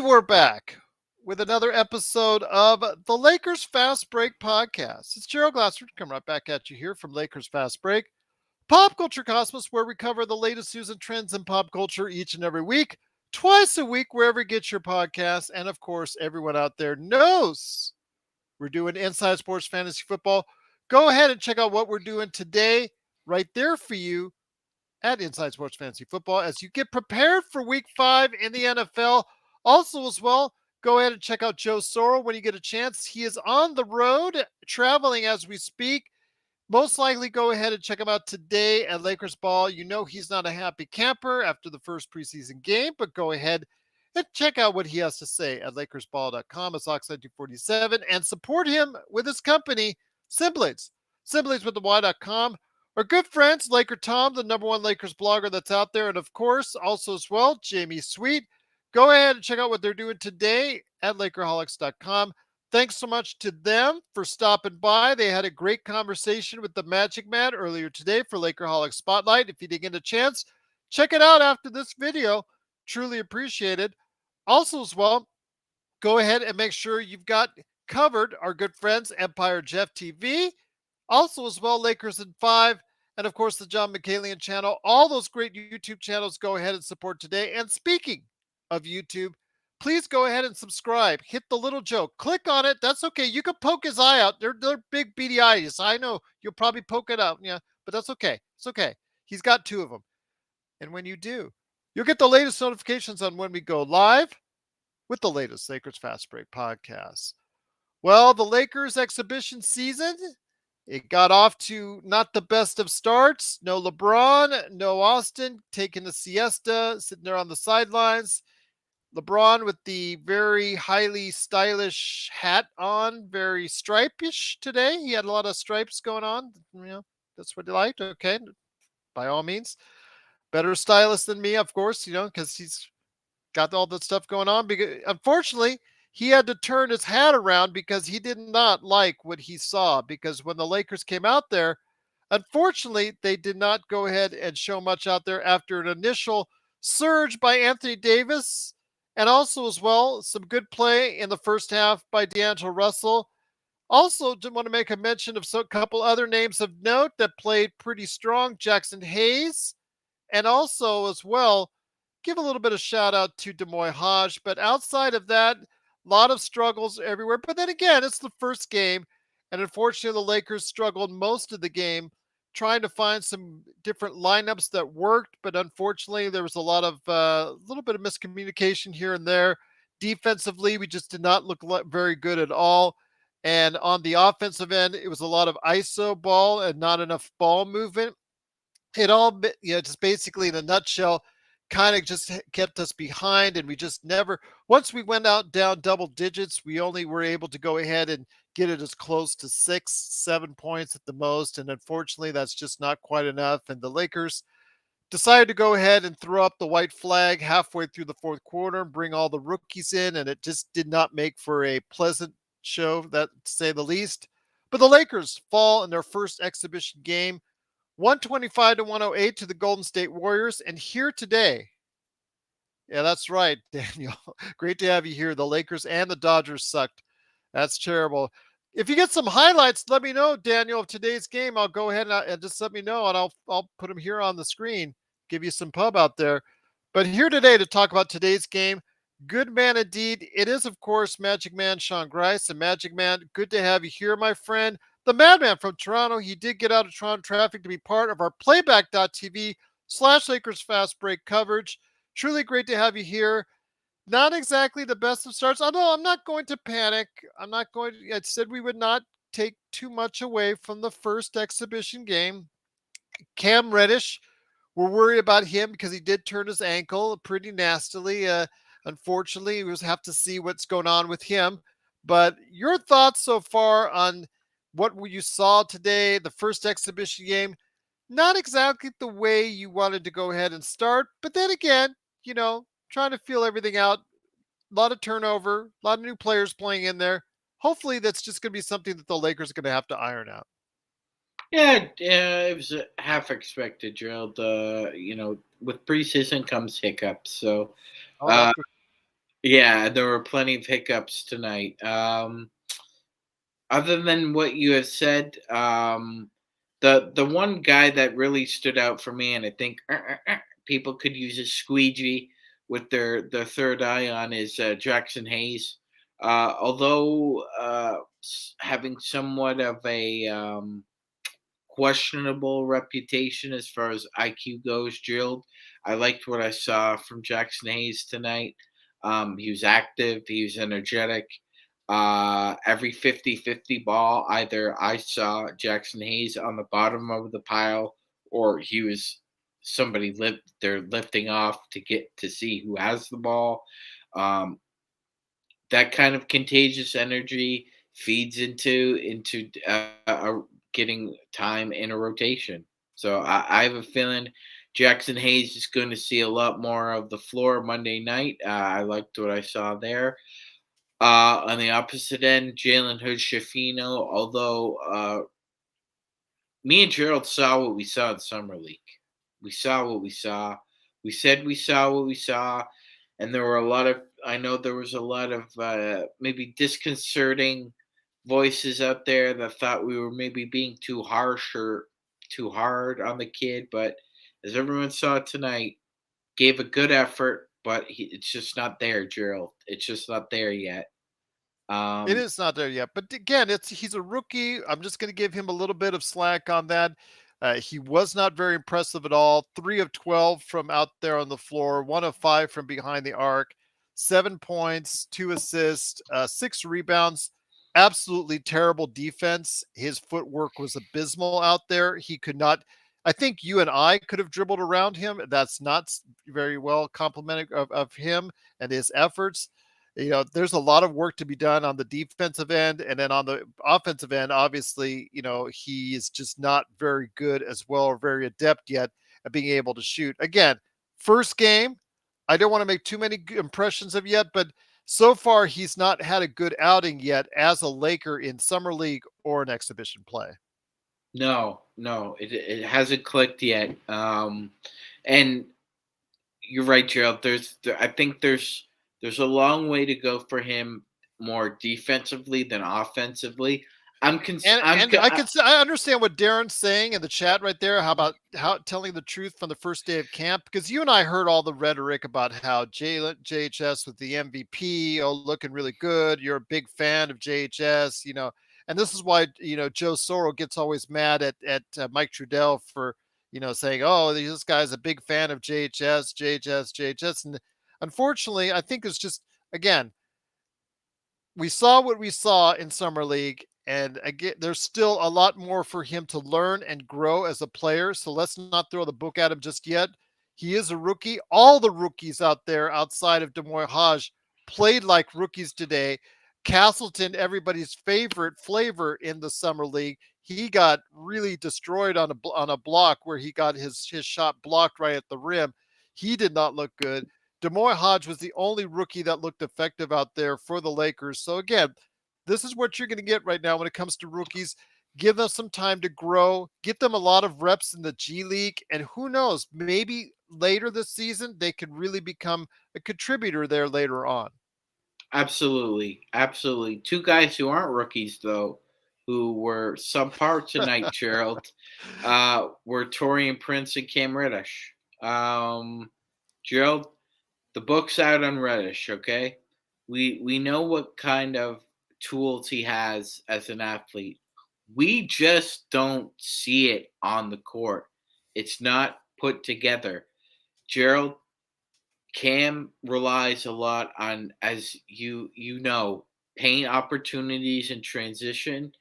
we're back with another episode of the Lakers Fast Break podcast. It's Gerald Glassford coming right back at you here from Lakers Fast Break, Pop Culture Cosmos, where we cover the latest news and trends in pop culture each and every week, twice a week, wherever you get your podcasts. And of course, everyone out there knows we're doing Inside Sports Fantasy Football. Go ahead and check out what we're doing today right there for you at Inside Sports Fantasy Football as you get prepared for Week 5 in the NFL. Also, as well, go ahead and check out Joe Sorrell when you get a chance. He is on the road, traveling as we speak. Most likely go ahead and check him out today at Lakers Ball. You know he's not a happy camper after the first preseason game, but go ahead and check out what he has to say at LakersBall.com. It's Oxide247 and support him with his company, Simblades. Simblades with the Y.com. Our good friends, Laker Tom, the number one Lakers blogger that's out there. And of course, also as well, Jamie Sweet. Go ahead and check out what they're doing today at Lakerholics.com. Thanks so much to them for stopping by. They had a great conversation with the Magic Man earlier today for Lakerholics Spotlight. If you didn't get a chance, check it out after this video. Truly appreciated. Also as well, go ahead and make sure you've got covered our good friends, Empire Jeff TV. Also, as well, Lakers in 5, and of course, the John McCalian channel. All those great YouTube channels, go ahead and support today. And speaking of YouTube, please go ahead and subscribe. Hit the little joke. Click on it. That's okay. You can poke his eye out. They're big beady eyes. I know you'll probably poke it out. Yeah, but that's okay. It's okay. He's got 2 of them. And when you do, you'll get the latest notifications on when we go live with the latest Lakers Fast Break podcast. Well, the Lakers exhibition season, it got off to not the best of starts. No LeBron, no Austin, taking a siesta, sitting there on the sidelines. LeBron with the very highly stylish hat on, very stripish today. He had a lot of stripes going on. That's what he liked. Okay, by all means. Better stylist than me, of course, because he's got all that stuff going on. Because unfortunately, he had to turn his hat around because he did not like what he saw. Because when the Lakers came out there, unfortunately, they did not go ahead and show much out there after an initial surge by Anthony Davis. And also, as well, some good play in the first half by D'Angelo Russell. Also, want to make a mention of a couple other names of note that played pretty strong. Jackson Hayes. And also, as well, give a little bit of shout out to Demoy Hodge. But outside of that, a lot of struggles everywhere. But then again, it's the first game. And unfortunately, the Lakers struggled most of the game trying to find some different lineups that worked. But unfortunately, there was a little bit of miscommunication here and there. Defensively, we just did not look very good at all. And on the offensive end, it was a lot of ISO ball and not enough ball movement. It all, just basically in a nutshell, kind of just kept us behind, and we just never, once we went out down double digits, we only were able to go ahead and get it as close to 6-7 points at the most. And unfortunately, that's just not quite enough. And the Lakers decided to go ahead and throw up the white flag halfway through the fourth quarter and bring all the rookies in. And it just did not make for a pleasant show, that to say the least. But the Lakers fall in their first exhibition game, 125-108 to the Golden State Warriors. And here today, yeah, that's right, Daniel. Great to have you here. The Lakers and the Dodgers sucked. That's terrible. If you get some highlights, let me know, Daniel, of today's game. I'll go ahead and just let me know, and I'll put them here on the screen, give you some pub out there. But here today to talk about today's game, good man indeed. It is, of course, Magic Man Sean Grice. And Magic Man, good to have you here, my friend. The madman from Toronto. He did get out of Toronto traffic to be part of our playback.tv/Lakers Fast Break coverage. Truly great to have you here. Not exactly the best of starts, although I'm not going to panic. I said we would not take too much away from the first exhibition game. Cam Reddish, we're worried about him because he did turn his ankle pretty nastily. Unfortunately, we'll have to see what's going on with him. But your thoughts so far on what you saw today, the first exhibition game? Not exactly the way you wanted to go ahead and start, but then again, trying to feel everything out. A lot of turnover, a lot of new players playing in there. Hopefully, that's just going to be something that the Lakers are going to have to iron out. Yeah, it was half expected, Gerald. With preseason comes hiccups. So, Oh, uh, that's Yeah, there were plenty of hiccups tonight. Other than what you have said, the one guy that really stood out for me, and I think people could use a squeegee with their third eye on, is Jackson Hayes. Although having somewhat of a questionable reputation as far as IQ goes, Gerald. I liked what I saw from Jackson Hayes tonight. He was active, he was energetic. Every 50-50 ball, either I saw Jackson Hayes on the bottom of the pile or he was somebody they're lifting off to get to see who has the ball. Um, that kind of contagious energy feeds into getting time in a rotation. So I have a feeling Jackson Hayes is going to see a lot more of the floor Monday night. I liked what I saw there. On the opposite end, Jalen Hood Shafino, although me and Gerald saw what we saw in Summer League. We saw what we saw. We said we saw what we saw, and there were a lot of. I know there was a lot of maybe disconcerting voices out there that thought we were maybe being too harsh or too hard on the kid. But as everyone saw tonight, gave a good effort, but it's just not there, Gerald. It's just not there yet. It Um, is not there yet, but again, it's he's a rookie. I'm just going to give him a little bit of slack on that. He was not very impressive at all. 3 of 12 from out there on the floor, 1 of 5 from behind the arc, 7 points, 2 assists, 6 rebounds. Absolutely terrible defense. His footwork was abysmal out there. He could not. I think you and I could have dribbled around him. That's not very well complimented of him and his efforts. There's a lot of work to be done on the defensive end, and then on the offensive end, obviously, he is just not very good as well, or very adept yet at being able to shoot. Again, first game, I don't want to make too many impressions of yet, but so far he's not had a good outing yet as a Laker in summer league or an exhibition play. no, no, it hasn't clicked yet. And you're right, Gerald. I think there's a long way to go for him more defensively than offensively. And I understand what Darren's saying in the chat right there. How about how telling the truth from the first day of camp? Because you and I heard all the rhetoric about how JHS was the MVP, oh, looking really good. You're a big fan of JHS. And this is why Joe Soro gets always mad at Mike Trudell for saying, oh, this guy's a big fan of JHS, JHS, JHS, and unfortunately, I think it's just again we saw what we saw in summer league, and again there's still a lot more for him to learn and grow as a player, so let's not throw the book at him just yet. He is a rookie. All the rookies out there outside of Demoy Hodge played like rookies today. Castleton, everybody's favorite flavor in the summer league, he got really destroyed on a block where he got his shot blocked right at the rim. He did not look good. Demoy Hodge was the only rookie that looked effective out there for the Lakers. So again, this is what you're going to get right now when it comes to rookies. Give them some time to grow, get them a lot of reps in the G League, and who knows, maybe later this season they could really become a contributor there later on. Absolutely, absolutely. Two guys who aren't rookies though, who were subpar tonight, Gerald, were Torian Prince and Cam Reddish. Gerald, the book's out on Reddish. Okay, we know what kind of tools he has as an athlete. We just don't see it on the court. It's not put together. Gerald, Cam relies a lot on, as you know, paint opportunities in transition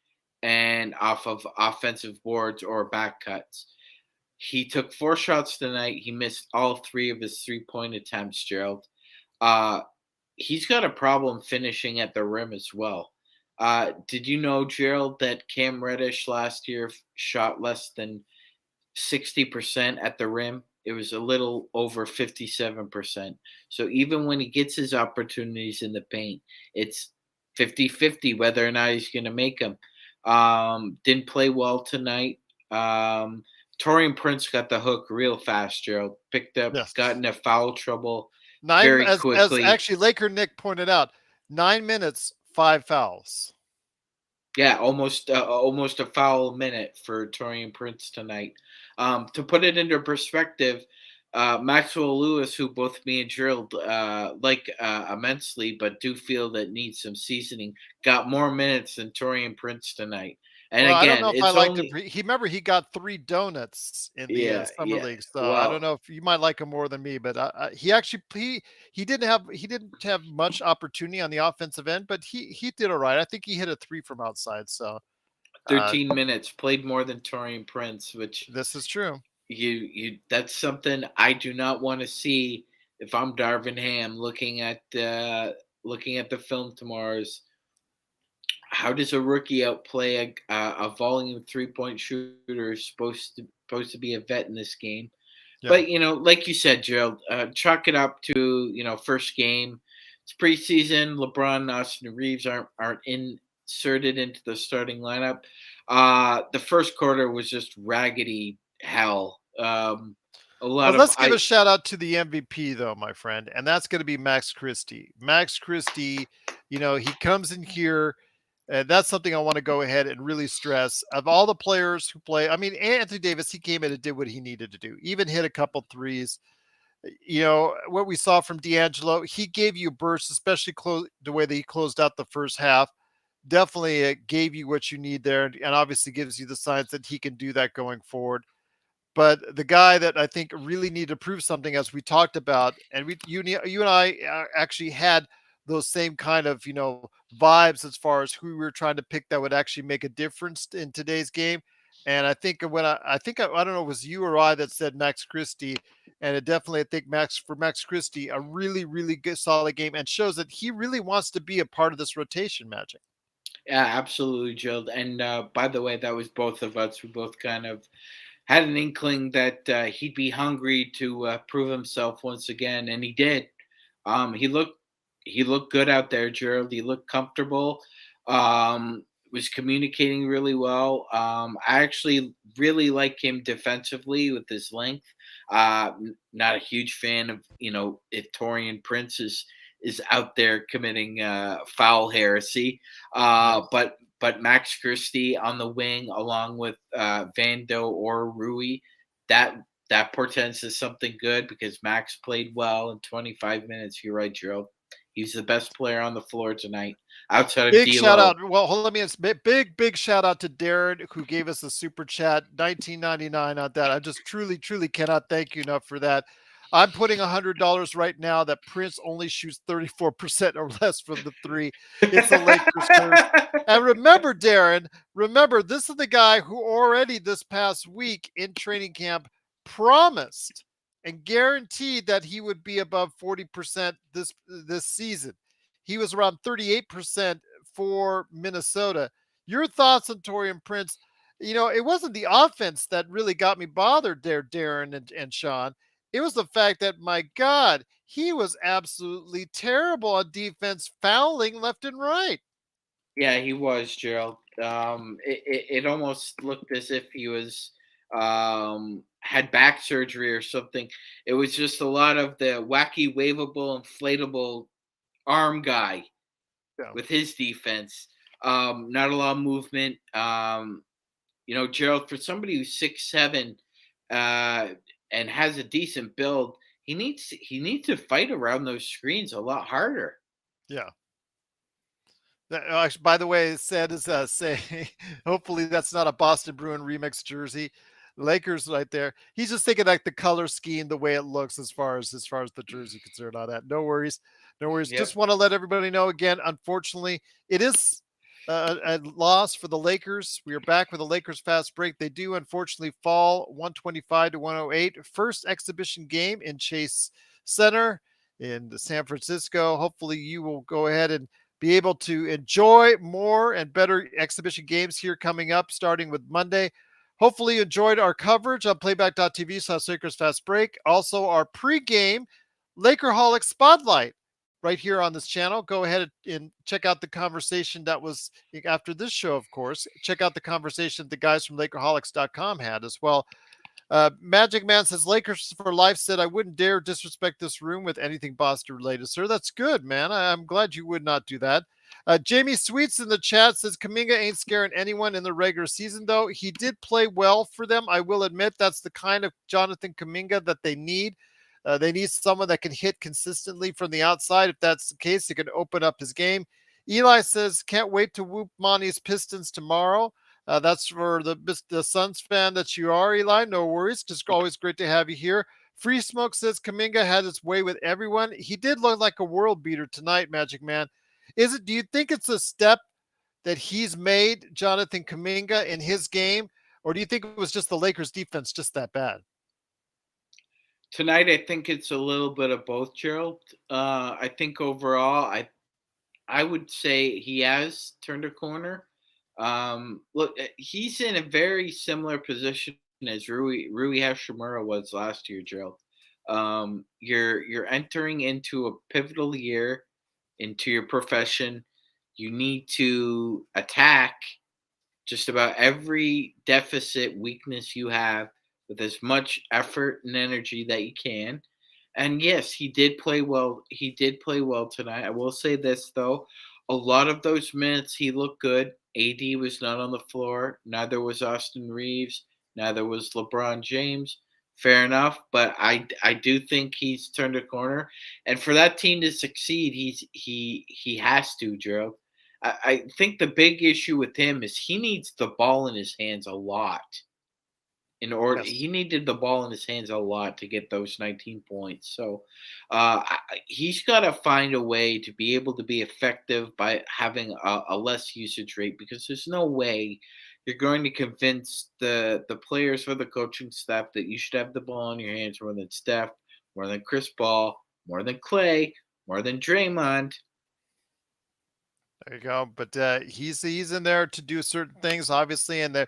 and off of offensive boards or back cuts. He took 4 shots tonight. He missed all 3 of his 3-point attempts, Gerald. Uh, he's got a problem finishing at the rim as well. Did you know, Gerald, that Cam Reddish last year shot less than 60% at the rim? It was a little over 57%. So even when he gets his opportunities in the paint, it's 50-50 whether or not he's going to make them. Didn't play well tonight. Torian Prince got the hook real fast, Gerald. Picked up, got Yes. into foul trouble. Nine, very as quickly. actually Laker Nick pointed out, 9 minutes, five fouls. Yeah, almost a foul a minute for Torian Prince tonight. To put it into perspective, Maxwell Lewis, who both me and Gerald like immensely, but do feel that needs some seasoning, got more minutes than Torian Prince tonight. And Well, I don't again, know if I it's liked him. only He remember he got 3 donuts in the yeah, summer yeah. league, so I don't Well, know if you might like him more than me. But he actually he didn't have much opportunity on the offensive end, but he did all right. I think he hit a three from outside. So uh, 13 minutes, played more than Torian Prince, which this is true. you that's something I do not want to see if I'm Darvin Ham looking at the film tomorrow's. How does a rookie outplay a volume 3 point shooter supposed to be a vet in this game? Yeah. But like you said, Gerald, chalk it up to first game. It's preseason. LeBron and Austin Reeves aren't inserted into the starting lineup. The first quarter was just raggedy hell. A Well, lot of let's give a I shout out to the MVP though, my friend, and that's going to be Max Christie. Max Christie, he comes in here. And that's something I want to go ahead and really stress. Of all the players who play, I mean, Anthony Davis, he came in and did what he needed to do, even hit a couple threes. What we saw from D'Angelo, he gave you bursts, especially the way that he closed out the first half. Definitely gave you what you need there, and obviously gives you the signs that he can do that going forward. But the guy that I think really needed to prove something, as we talked about, and you and I actually had those same kind of vibes as far as who we were trying to pick that would actually make a difference in today's game. And I think when I don't know, it was you or I that said Max Christie, and it definitely, I think, Max Christie, a really really good solid game, and shows that he really wants to be a part of this rotation Magic. Yeah, absolutely, Gerald. And by the way, that was both of us. We both kind of had an inkling that he'd be hungry to prove himself once again, and he did. He looked good out there, Gerald. He looked comfortable. Was communicating really well. I actually really like him defensively with his length. Not a huge fan of if Torian Prince is out there committing foul heresy. Yes. But Max Christie on the wing, along with Vando or Rui, that that portends to something good because Max played well in 25 minutes. You're right, Gerald. He's the best player on the floor tonight, outside of Big shout D'Lo. out. Well, hold, let me big shout out to Darren who gave us a super chat 1999 on that. I just truly cannot thank you enough for that. I'm putting $100 right now that Prince only shoots 34% or less from the three. It's a Lakers curse. And remember, Darren, remember this is the guy who already this past week in training camp promised and guaranteed that he would be above 40% this season. He was around 38% for Minnesota. Your thoughts on Torian Prince? It wasn't the offense that really got me bothered there, Darren and Sean. It was the fact that, my God, he was absolutely terrible on defense, fouling left and right. Yeah, he was, Gerald. It almost looked as if he was had back surgery or something. It was just a lot of the wacky, waveable, inflatable arm guy Yeah. with his defense. Not a lot of movement. Gerald, for somebody who's 6'7", uh, and has a decent build, he needs to fight around those screens a lot harder. Yeah. Actually, by the way, it's sad as say, hopefully that's not a Boston Bruin remix jersey. Lakers right there. He's just thinking like the color scheme, the way it looks as far as the jersey concerned. On that, no worries, no worries. Yep. Just want to let everybody know again. Unfortunately, it is a loss for the Lakers. We are back with the Lakers fast break. They do unfortunately fall 125 to 108. First exhibition game in Chase Center in San Francisco. Hopefully, you will go ahead and be able to enjoy more and better exhibition games here coming up, starting with Monday. Hopefully, you enjoyed our coverage on playback.tv/Lakers Fast Break. Also, our pregame Lakerholic Spotlight right here on this channel. Go ahead and check out the conversation that was after this show, of course. Check out the conversation the guys from Lakerholics.com had as well. Magic Man says Lakers for life said I wouldn't dare disrespect this room with anything Boston related, sir. That's good, man. I'm glad you would not do that. Jamie Sweets in the chat says Kaminga ain't scaring anyone in the regular season, though. He did play well for them. I will admit that's the kind of Jonathan Kaminga that they need. They need someone that can hit consistently from the outside. If that's the case, it can open up his game. Eli says, can't wait to whoop Monty's Pistons tomorrow. That's for the Suns fan that you are, Eli. No worries. Just always great to have you here. Free Smoke says Kaminga had his way with everyone. He did look like a world beater tonight, Magic Man. Is it? Do you think it's a step that he's made, Jonathan Kaminga, in his game, or do you think it was just the Lakers' defense just that bad? Tonight, I think it's a little bit of both, Gerald. I think overall, I would say he has turned a corner. Look, he's in a very similar position as Rui Hashimura was last year, Gerald. You're entering into a pivotal year into your profession. You need to attack just about every deficit, weakness you have with as much effort and energy that you can. And yes, he did play well. He did play well tonight. I will say this though, a lot of those minutes he looked good. AD was not on the floor. Neither was Austin Reeves. Neither was LeBron James. Fair enough, but I do think he's turned a corner, and for that team to succeed, he has to, Gerald. I think the big issue with him is he needs the ball in his hands a lot. In order, Yes. he needed the ball in his hands a lot to get those 19 points. So he's got to find a way to be able to be effective by having a less usage rate, because there's no way you're going to convince the players or the coaching staff that you should have the ball in your hands more than Steph, more than Chris Paul, more than Clay, more than Draymond. There you go. But he's in there to do certain things, obviously, and they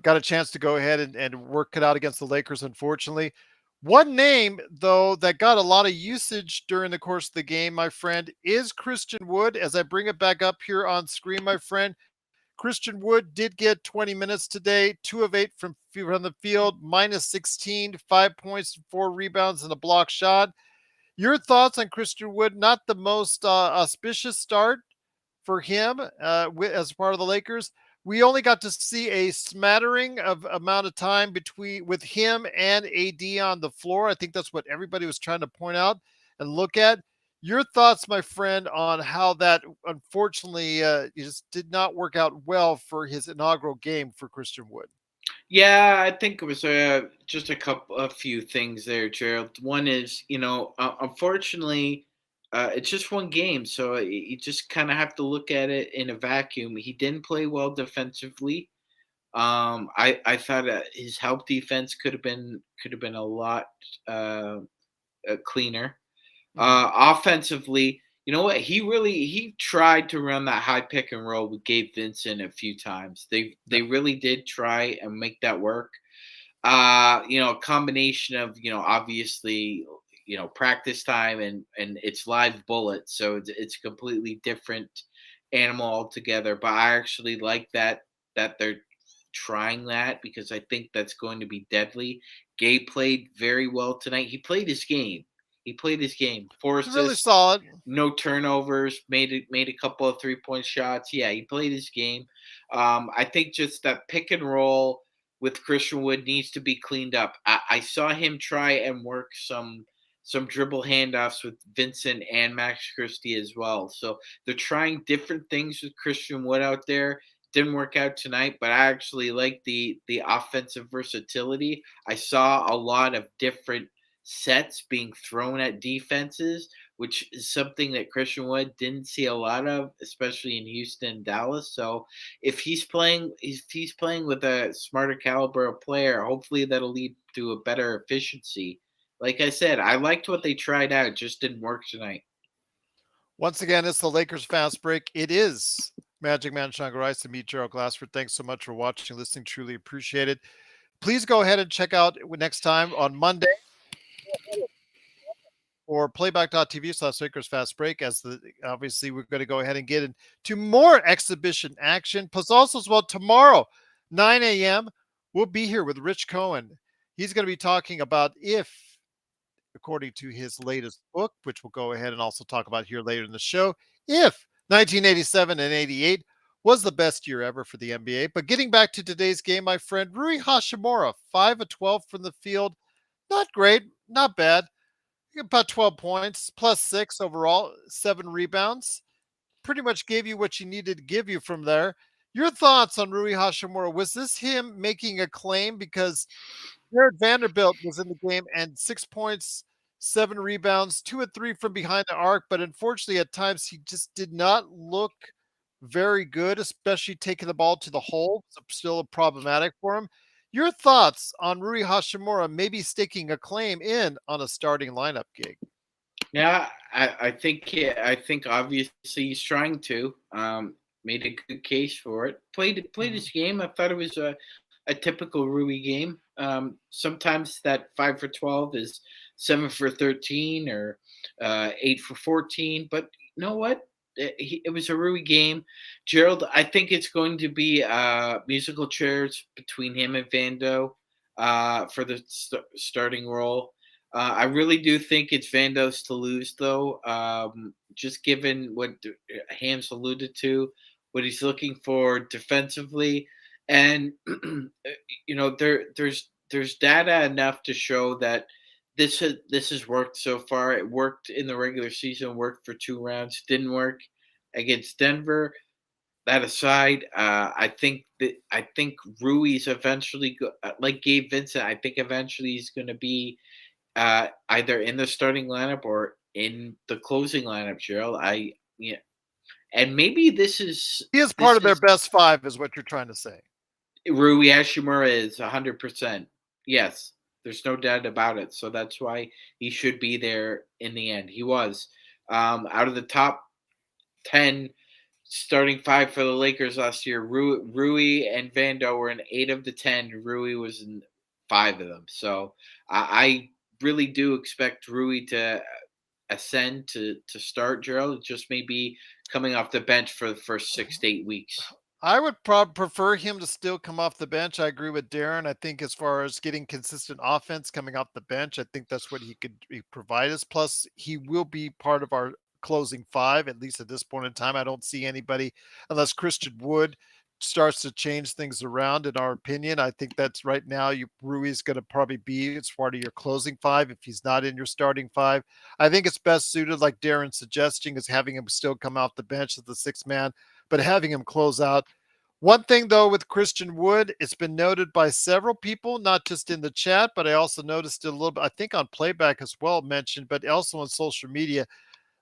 got a chance to go ahead and work it out against the Lakers. Unfortunately, one name though that got a lot of usage during the course of the game, my friend, is Christian Wood. As I bring it back up here on screen, my friend, Christian Wood did get 20 minutes today, 2 of 8 from the field, minus 16, 5 points, 4 rebounds, and a block shot. Your thoughts on Christian Wood? Not the most auspicious start for him as part of the Lakers. We only got to see a smattering of amount of time between with him and AD on the floor. I think that's what everybody was trying to point out and look at. Your thoughts, my friend, on how that unfortunately just did not work out well for his inaugural game for Christian Wood. Yeah, I think it was just a few things there, Gerald. One is, unfortunately, it's just one game, so you just kind of have to look at it in a vacuum. He didn't play well defensively. I thought his help defense could have been a lot uh, cleaner. Mm-hmm. Offensively, you know what? He tried to run that high pick and roll with Gabe Vincent a few times. They really did try and make that work. A combination of, obviously, practice time and it's live bullets, so it's a completely different animal altogether. But I actually like that they're trying that, because I think that's going to be deadly. Gabe played very well tonight. He played his game. He played his game. Four It's really assists, solid. no turnovers, made a couple of 3-point shots. Yeah, he played his game. I think just that pick and roll with Christian Wood needs to be cleaned up. I saw him try and work some dribble handoffs with Vincent and Max Christie as well. So they're trying different things with Christian Wood out there. Didn't work out tonight, but I actually like the offensive versatility. I saw a lot of different sets being thrown at defenses, which is something that Christian Wood didn't see a lot of, especially in Houston and Dallas. So if he's playing with a smarter caliber of player, hopefully that'll lead to a better efficiency. Like I said, I liked what they tried out, just didn't work tonight. Once again, it's the Lakers Fast Break. It is Magic Man Sean Rice to meet Gerald Glassford. Thanks so much for watching, listening. Truly appreciate it. Please go ahead and check out next time on Monday or playback.tv/Lakers Fast Break. Obviously we're going to go ahead and get into more exhibition action. Plus also as well tomorrow, 9 a.m. We'll be here with Rich Cohen. He's going to be talking about if, according to his latest book, which we'll go ahead and also talk about here later in the show, if 1987 and 88 was the best year ever for the NBA. But getting back to today's game, my friend Rui Hashimura, 5 of 12 from the field. Not great, not bad. About 12 points, plus 6 overall, 7 rebounds. Pretty much gave you what you needed to give you from there. Your thoughts on Rui Hashimura? Was this him making a claim? Because Jared Vanderbilt was in the game and 6 points, 7 rebounds, 2 and 3 from behind the arc. But unfortunately, at times he just did not look very good, especially taking the ball to the hole. It's still problematic for him. Your thoughts on Rui Hashimura maybe staking a claim in on a starting lineup gig? Yeah, I think obviously he's trying to. Made a good case for it. Played Mhm. his game. I thought it was a typical Rui game. Sometimes that 5 for 12 is 7 for 13 or 8 for 14. But you know what? It was a Rui game. Gerald, I think it's going to be musical chairs between him and Vando for the starting role. I really do think it's Vandos to lose, though. Just given what Hams alluded to, what he's looking for defensively, and there's data enough to show that this has worked so far. It worked in the regular season, worked for 2 rounds, didn't work against Denver. That aside, I think Rui's eventually like Gabe Vincent. I think eventually he's going to be either in the starting lineup or in the closing lineup, Gerald. Yeah, and maybe He is part this of their is best five, is what you're trying to say. Rui Hashimura is 100%. Yes, there's no doubt about it. So that's why he should be there in the end. He was out of the top 10 starting five for the Lakers last year. Rui and Vando were in 8 of the 10. Rui was in 5 of them. So I really do expect Rui to ascend to start. Gerald, just maybe coming off the bench for the first 6 to 8 weeks. I would prefer him to still come off the bench. I agree with Darren. I think as far as getting consistent offense coming off the bench, I think that's what he provide us. Plus, he will be part of our closing five, at least at this point in time. I don't see anybody unless Christian Wood starts to change things around, in our opinion. I think that's right now Rui's going to probably be as part of your closing five if he's not in your starting five. I think it's best suited, like Darren's suggesting, is having him still come off the bench as the sixth man, but having him close out. One thing though with Christian Wood, it's been noted by several people, not just in the chat, but I also noticed it a little bit, I think on playback as well mentioned, but also on social media.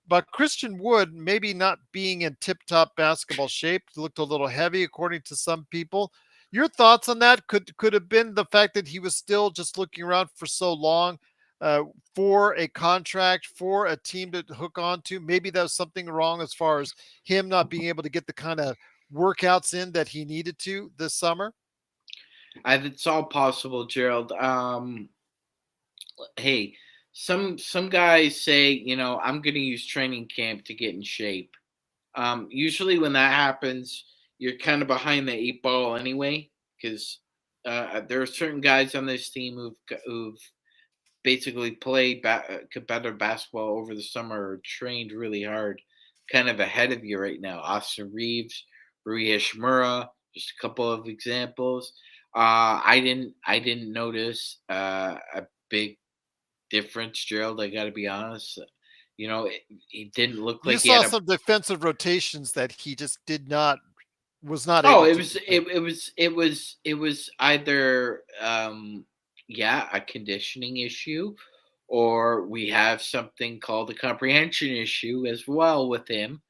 But Christian Wood maybe not being in tip-top basketball shape, looked a little heavy according to some people. Your thoughts on that? Could have been the fact that he was still just looking around for so long uh, for a contract, for a team to hook on to. Maybe there was something wrong as far as him not being able to get the kind of workouts in that he needed to this summer. It's all possible, Gerald. Hey, some guys say, I'm going to use training camp to get in shape. Usually, when that happens, you're kind of behind the 8 ball anyway, because there are certain guys on this team who've basically played competitive basketball over the summer or trained really hard, kind of ahead of you right now. Austin Reeves, Rui Hashimura, just a couple of examples. I didn't notice a big difference, Gerald. I got to be honest. It didn't look You like he saw had a. some defensive rotations that he just did not was not Oh, able it to was do. it was either yeah, a conditioning issue, or we have something called a comprehension issue as well with him.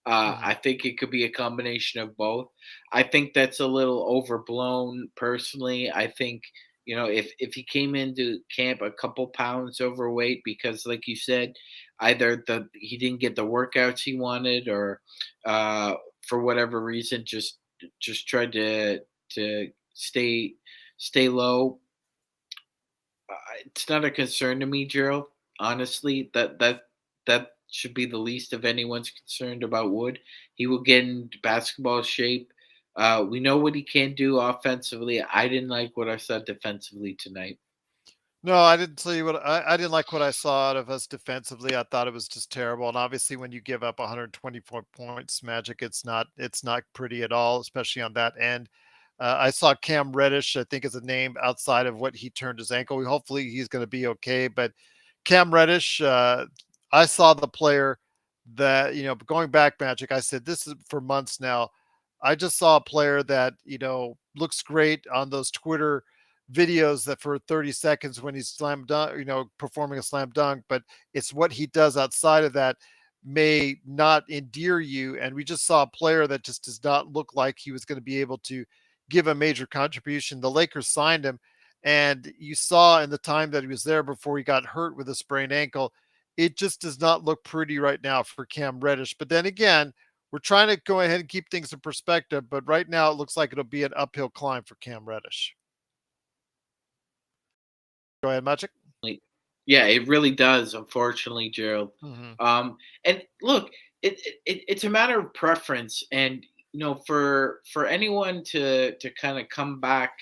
Mhm. I think it could be a combination of both. I think that's a little overblown personally. I think, if he came into camp a couple pounds overweight because, like you said, either he didn't get the workouts he wanted, or uh, for whatever reason just tried to stay low. It's not a concern to me, Gerald. Honestly, that should be the least of anyone's concerned about Wood. He will get in basketball shape. We know what he can do offensively. I didn't like what I saw defensively tonight. No, I didn't tell you what I didn't like what I saw out of us defensively. I thought it was just terrible. And obviously when you give up 124 points, Magic, it's not pretty at all, especially on that end. I saw Cam Reddish, I think is a name outside of what he turned his ankle. Hopefully he's going to be okay. But Cam Reddish, I saw the player that, going back, Magic, I said this is for months now. I just saw a player that, looks great on those Twitter videos that for 30 seconds when he's slam dunk, performing a slam dunk, but it's what he does outside of that may not endear you. And we just saw a player that just does not look like he was going to be able to give a major contribution. The Lakers signed him, and you saw in the time that he was there before he got hurt with a sprained ankle, it just does not look pretty right now for Cam Reddish. But then again, we're trying to go ahead and keep things in perspective, but right now it looks like it'll be an uphill climb for Cam Reddish. Go ahead, Magic. Like, yeah, it really does, unfortunately, Gerald. Mhm. And look, it's a matter of preference, and for anyone to kind of come back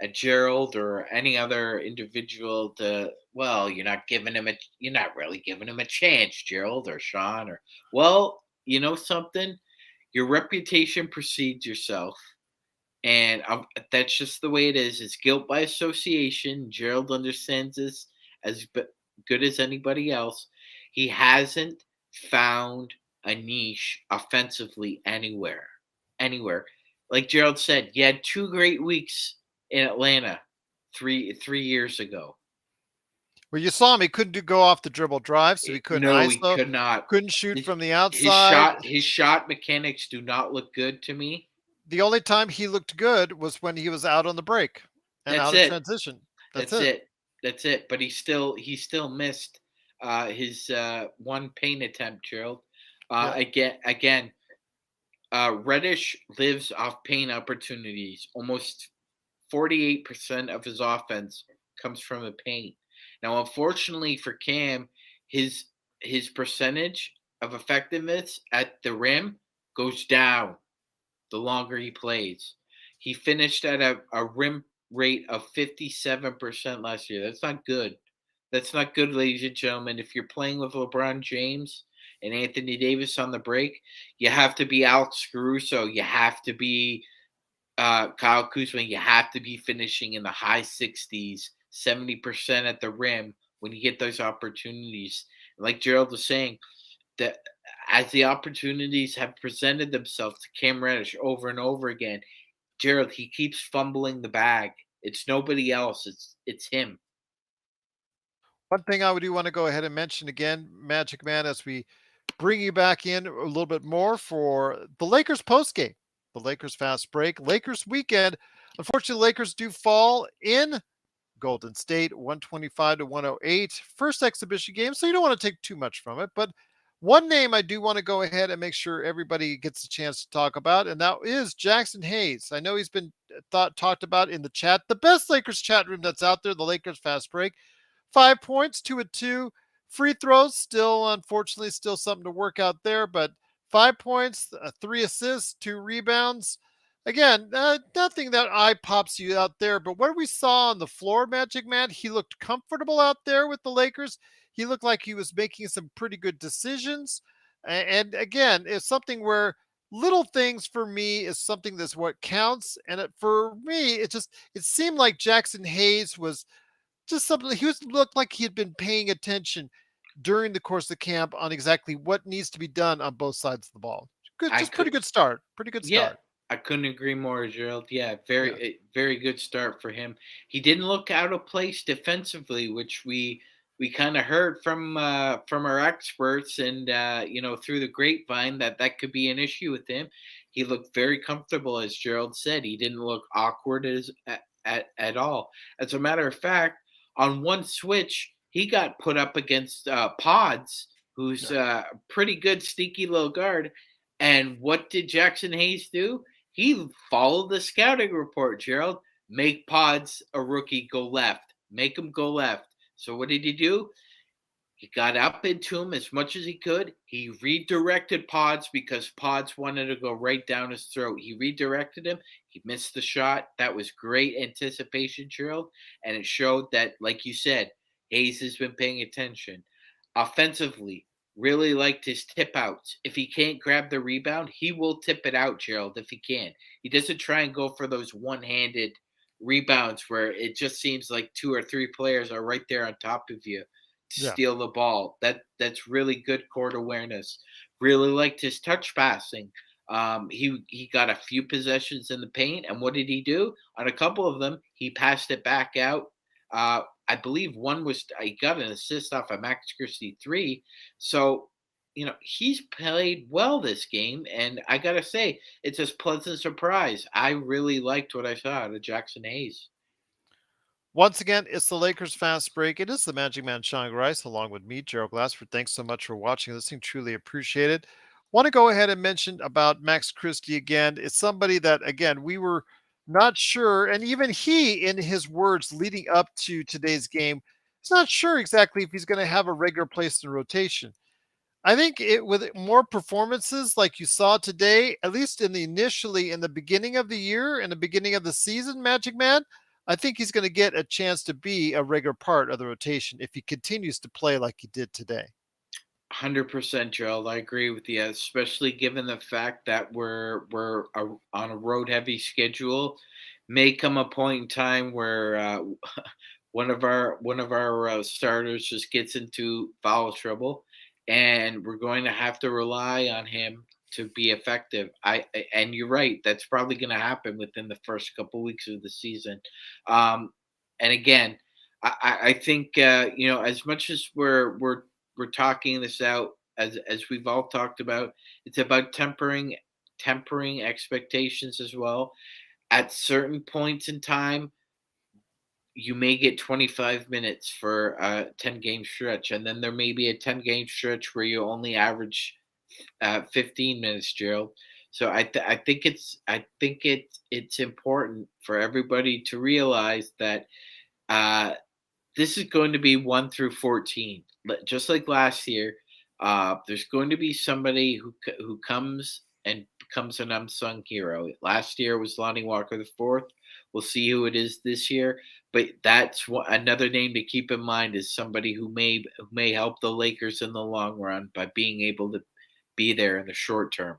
at Gerald or any other individual to, well, you're not really giving him a chance, Gerald or Sean, or, well, you know something, your reputation precedes yourself. And that's just the way it is. It's guilt by association. Gerald understands this as good as anybody else. He hasn't found a niche offensively anywhere. Anywhere. Like Gerald said, he had 2 great weeks in Atlanta 3 years ago. Well, you saw him. He couldn't go off the dribble drive, so he couldn't No, he ISO, could not. couldn't shoot His, from the his outside. shot his shot mechanics do not look good to me. The only time he looked good was when he was out on the break and That's out of it. transition. That's That's it. it. That's it. But he still missed his one paint attempt, Gerald. Yep. Reddish lives off paint opportunities. Almost 48% of his offense comes from the paint. Now, unfortunately for Cam, his his percentage of effectiveness at the rim goes down the longer he plays. He finished at a rim rate of 57% last year. That's not good. That's not good, ladies and gentlemen. If you're playing with LeBron James and Anthony Davis on the break, you have to be Alex Caruso. You have to be Kyle Kuzma. You have to be finishing in the high 60s, 70% at the rim when you get those opportunities. Like Gerald was saying, that as the opportunities have presented themselves to Cam Reddish over and over again, Gerald, he keeps fumbling the bag. It's nobody else. It's him. One thing I do want to go ahead and mention again, Magic Man, as we bring you back in a little bit more for the Lakers post game, the Lakers fast break, Lakers weekend. Unfortunately, Lakers do fall in Golden State, 125 to 108. First exhibition game, so you don't want to take too much from it. But one name I do want to go ahead and make sure everybody gets a chance to talk about, and that is Jackson Hayes. I know he's been talked about in the chat, the best Lakers chat room that's out there, the Lakers fast break. 5 points, 2 of 2. Free throws, still, unfortunately, still something to work out there, but 5 points, 3 assists, 2 rebounds. Again, nothing that eye pops you out there, but what we saw on the floor, Magic Man, he looked comfortable out there with the Lakers. He looked like he was making some pretty good decisions. And again, it's something where little things for me is something that's what counts. And for me, it seemed like Jackson Hayes was just something he was looked like he had been paying attention during the course of camp on exactly what needs to be done on both sides of the ball. Good, I just pretty could, good start. Pretty good yeah, start. I couldn't agree more, Gerald. Yeah, Yeah. very good start for him. He didn't look out of place defensively, which we kind of heard from our experts and through the grapevine that could be an issue with him. He looked very comfortable, as Gerald said. He didn't look awkward at all. As a matter of fact, on one switch, he got put up against Pods, who's Yeah. a pretty good sneaky little guard. And what did Jackson Hayes do? He followed the scouting report, Gerald. Make Pods a rookie go left. Make him go left. So what did he do? He got up into him as much as he could. He redirected Pods because Pods wanted to go right down his throat. He redirected him. He missed the shot. That was great anticipation drill. And it showed that, like you said, Hayes has been paying attention. Offensively, really liked his tip outs. If he can't grab the rebound, he will tip it out, Gerald, if he can. He doesn't try and go for those one handed rebounds where it just seems like two or three players are right there on top of you to Yeah. steal the ball. That's really good court awareness. Really liked his touch passing. He got a few possessions in the paint, and what did he do? On a couple of them, he passed it back out. I believe one was he got an assist off a Max Christie three. So he's played well this game, and I gotta say it's a pleasant surprise. I really liked what I saw out of Jackson Hayes. Once again, it's the Lakers Fast Break. It is the Magic Man Sean Grice along with me, Gerald Glassford. Thanks so much for watching and listening. Truly appreciate it. Want to go ahead and mention about Max Christie again. It's somebody that, again, we were not sure, and even he, in his words leading up to today's game, is not sure exactly if he's going to have a regular place in rotation. I think it with more performances like you saw today, at least in the beginning of the year, in the beginning of the season, Magic Man, I think he's going to get a chance to be a regular part of the rotation if he continues to play like he did today. 100% Gerald. I agree with you, especially given the fact that on a road heavy schedule. May come a point in time where one of our starters just gets into foul trouble, and we're going to have to rely on him to be effective. And you're right, that's probably going to happen within the first couple weeks of the season. Um, and again, I think as much as we're talking this out, as we've all talked about, it's about tempering expectations as well. At certain points in time, you may get 25 minutes for a 10 game stretch, and then there may be a 10 game stretch where you only average 15 minutes, Gerald. So I think it's important for everybody to realize that uh, this is going to be 1 through 14. Just like last year, there's going to be somebody who comes and becomes an unsung hero. Last year was Lonnie Walker the fourth. We'll see who it is this year, but another name to keep in mind is somebody who may help the Lakers in the long run by being able to be there in the short term.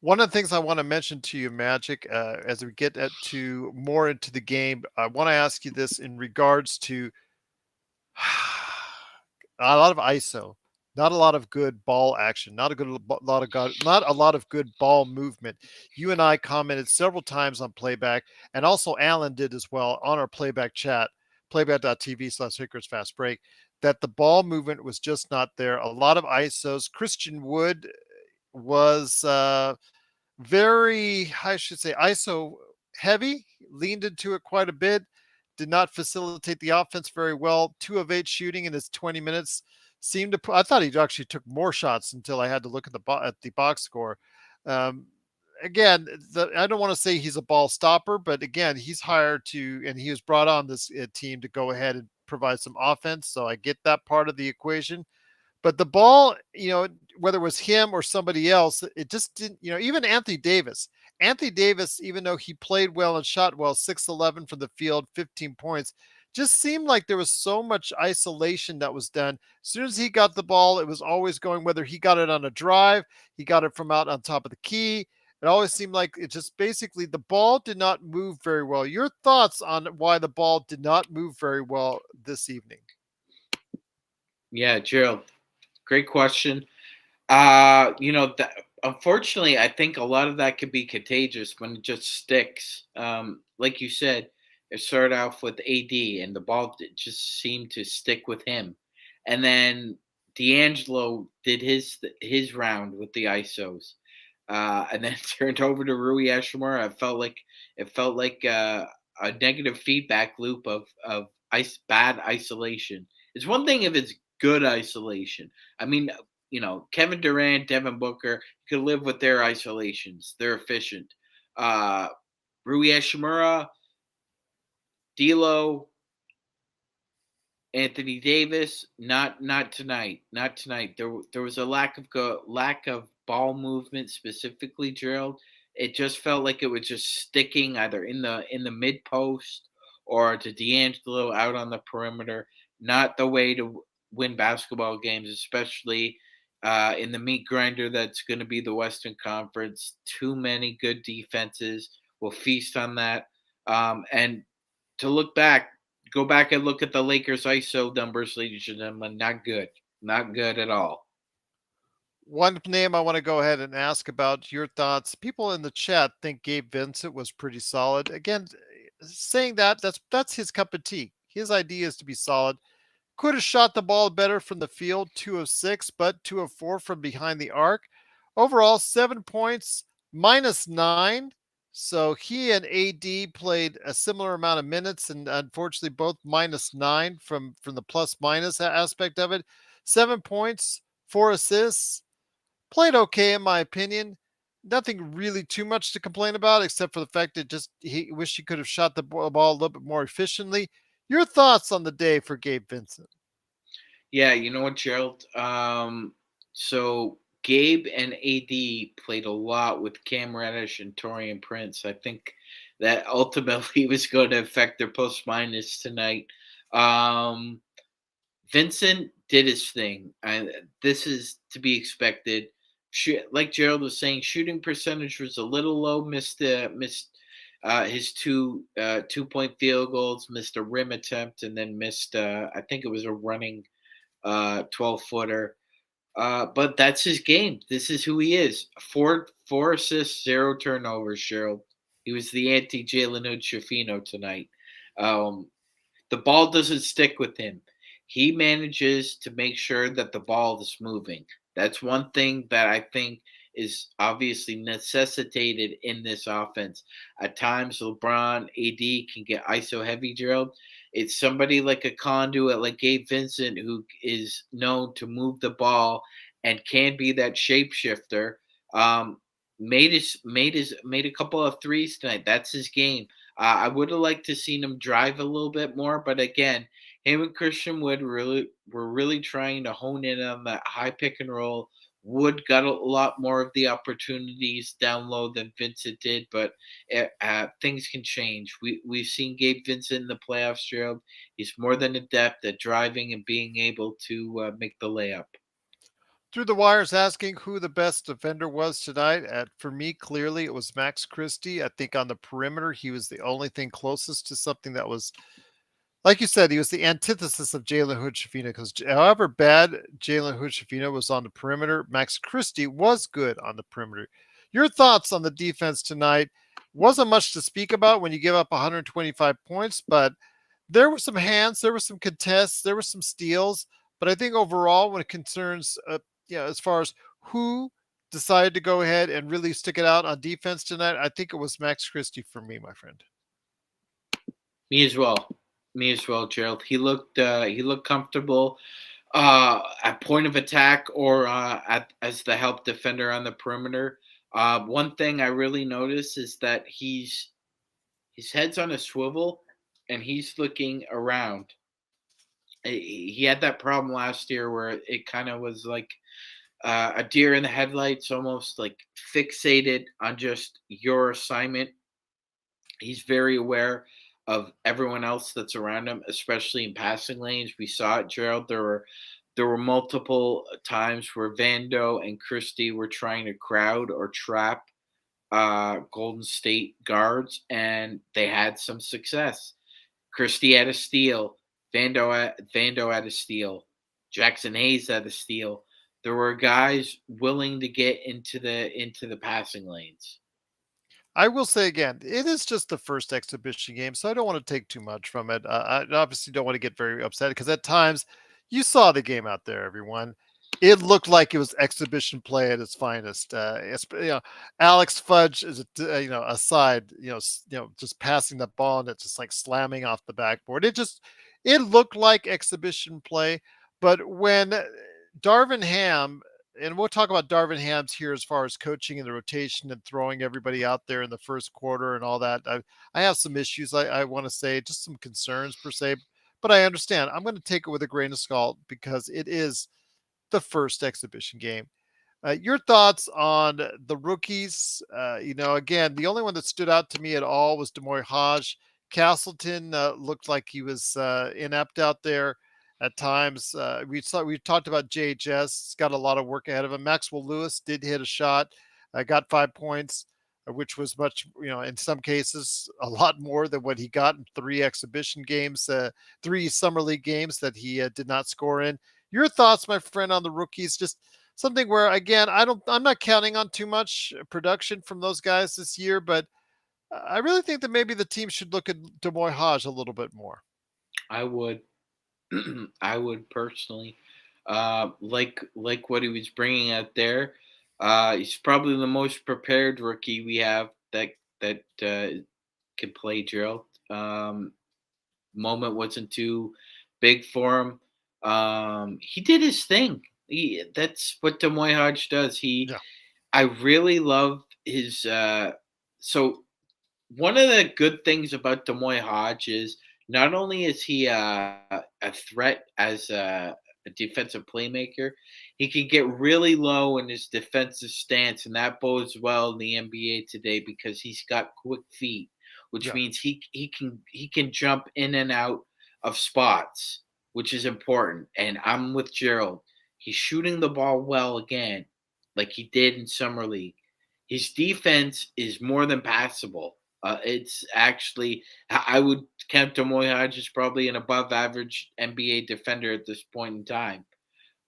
One of the things I want to mention to you, Magic, as we get to more into the game, I want to ask you this in regards to a lot of ISO, not a lot of good ball action, not a lot of good ball movement. You and I commented several times on playback, and also Alan did as well on our playback chat, playback.tv/Lakers Fast Break, that the ball movement was just not there. A lot of ISOs. Christian Wood was very, I should say, ISO heavy, leaned into it quite a bit, did not facilitate the offense very well. 2 of 8 shooting in his 20 minutes seemed to. I thought he actually took more shots until I had to look at the box score. Um, again, I don't want to say he's a ball stopper, but again, he's hired to, and he was brought on this team to go ahead and provide some offense. So I get that part of the equation. But the ball, whether it was him or somebody else, it just didn't, even Anthony Davis. Anthony Davis, even though he played well and shot well, 6-11 from the field, 15 points, just seemed like there was so much isolation that was done. As soon as he got the ball, it was always going, whether he got it on a drive, he got it from out on top of the key. It always seemed like it just basically the ball did not move very well. Your thoughts on why the ball did not move very well this evening? Yeah, Gerald, great question. That unfortunately, I think a lot of that could be contagious when it just sticks. Like you said, it started off with AD, and the ball just seemed to stick with him, and then D'Angelo did his round with the ISOs, and then turned over to Rui Hachimura. It felt like a negative feedback loop of bad isolation. It's one thing if it's good isolation. I mean, Kevin Durant, Devin Booker could live with their isolations. They're efficient. Uh, Rui Hashimura, D'Lo, Anthony Davis, not tonight, not tonight. There was a lack of ball movement specifically, Gerald. It just felt like it was just sticking either in the mid post or to D'Angelo out on the perimeter. Not the way to win basketball games, especially in the meat grinder that's going to be the Western Conference. Too many good defenses will feast on that. And to look back, go back and look at the Lakers ISO numbers, ladies and gentlemen. Not good. Not good at all. One name I want to go ahead and ask about your thoughts. People in the chat think Gabe Vincent was pretty solid. Again, saying that that's his cup of tea. His idea is to be solid. Could have shot the ball better from the field, 2 of 6, but 2 of 4 from behind the arc. Overall, 7 points, -9. So he and AD played a similar amount of minutes, and unfortunately, both -9 from the plus minus aspect of it. 7 points, 4 assists, played okay in my opinion. Nothing really too much to complain about, except for the fact that just he wish he could have shot the ball a little bit more efficiently. Your thoughts on the day for Gabe Vincent? Yeah, you know what, Gerald? So Gabe and AD played a lot with Cam Reddish and Torian Prince. I think that ultimately was going to affect their plus minus tonight. Um, Vincent did his thing, and this is to be expected. Like Gerald was saying, shooting percentage was a little low. Missed his 2 point field goals, missed a rim attempt, and then missed I think it was a running 12 footer. But that's his game. This is who he is. Four assists, 0 turnovers. Gerald. He was the anti Jalen Hood Shafino tonight. Um, the ball doesn't stick with him. He manages to make sure that the ball is moving. That's one thing that I think is obviously necessitated in this offense. At times, LeBron, AD can get ISO heavy drilled. It's somebody like a conduit, like Gabe Vincent, who is known to move the ball and can be that shapeshifter. Um, made a couple of threes tonight. That's his game. I would have liked to seen him drive a little bit more, but again, him and Christian Wood were really trying to hone in on that high pick and roll. Wood got a lot more of the opportunities down low than Vincent did, but things can change. We've seen Gabe Vincent in the playoffs, Gerald. He's more than adept at driving and being able to make the layup. Through the wires asking who the best defender was tonight. For me, clearly it was Max Christie. I think on the perimeter, he was the only thing closest to something that was, like you said, he was the antithesis of Jalen Hood Shafino. Because however bad Jalen Hood Shafino was on the perimeter, Max Christie was good on the perimeter. Your thoughts on the defense tonight? Wasn't much to speak about when you give up 125 points, but there were some hands, there were some contests, there were some steals, but I think overall, when it concerns, as far as who decided to go ahead and really stick it out on defense tonight, I think it was Max Christie for me, my friend. Me as well. Me as well, Gerald. He looked comfortable at point of attack or as the help defender on the perimeter. One thing I really noticed is that his head's on a swivel and he's looking around. He had that problem last year where it kind of was like a deer in the headlights, almost like fixated on just your assignment. He's very aware of everyone else that's around him, especially in passing lanes. We saw it, Gerald. There were multiple times where Vando and Christie were trying to crowd or trap Golden State guards, and they had some success. Christie had a steal. Vando had a steal. Jackson Hayes had a steal. There were guys willing to get into the passing lanes. I will say again, it is just the first exhibition game, so I don't want to take too much from it. I obviously don't want to get very upset because at times you saw the game out there, everyone. It looked like it was exhibition play at its finest. Alex Fudge is aside, just passing the ball and it's just like slamming off the backboard. It looked like exhibition play, but when Darvin Ham, and we'll talk about Darvin Ham's here as far as coaching and the rotation and throwing everybody out there in the first quarter and all that. I have some issues I want to say, just some concerns per se. but I understand. I'm going to take it with a grain of salt because it is the first exhibition game. Your thoughts on the rookies? Again, the only one that stood out to me at all was Demoy Hodge. Castleton looked like he was inept out there at times. We talked about JHS. He's got a lot of work ahead of him. Maxwell Lewis did hit a shot, got 5 points, which was much, in some cases, a lot more than what he got in three exhibition games, three summer league games that he did not score in. Your thoughts, my friend, on the rookies? Just something where again I'm not counting on too much production from those guys this year, but I really think that maybe the team should look at Demoy Hodge a little bit more. I would. I would personally like what he was bringing out there. He's probably the most prepared rookie we have that can play drill. Moment wasn't too big for him. He did his thing. That's what Demoy Hodge does. Yeah, I really love his. So one of the good things about Demoy Hodge is not only is he a threat as a defensive playmaker, he can get really low in his defensive stance, and that bodes well in the NBA today because he's got quick feet, which yeah, means he can jump in and out of spots, which is important. And I'm with Gerald. He's shooting the ball well again, like he did in summer league. His defense is more than passable. It's actually, I would count Demoy Hodge as probably an above average NBA defender at this point in time.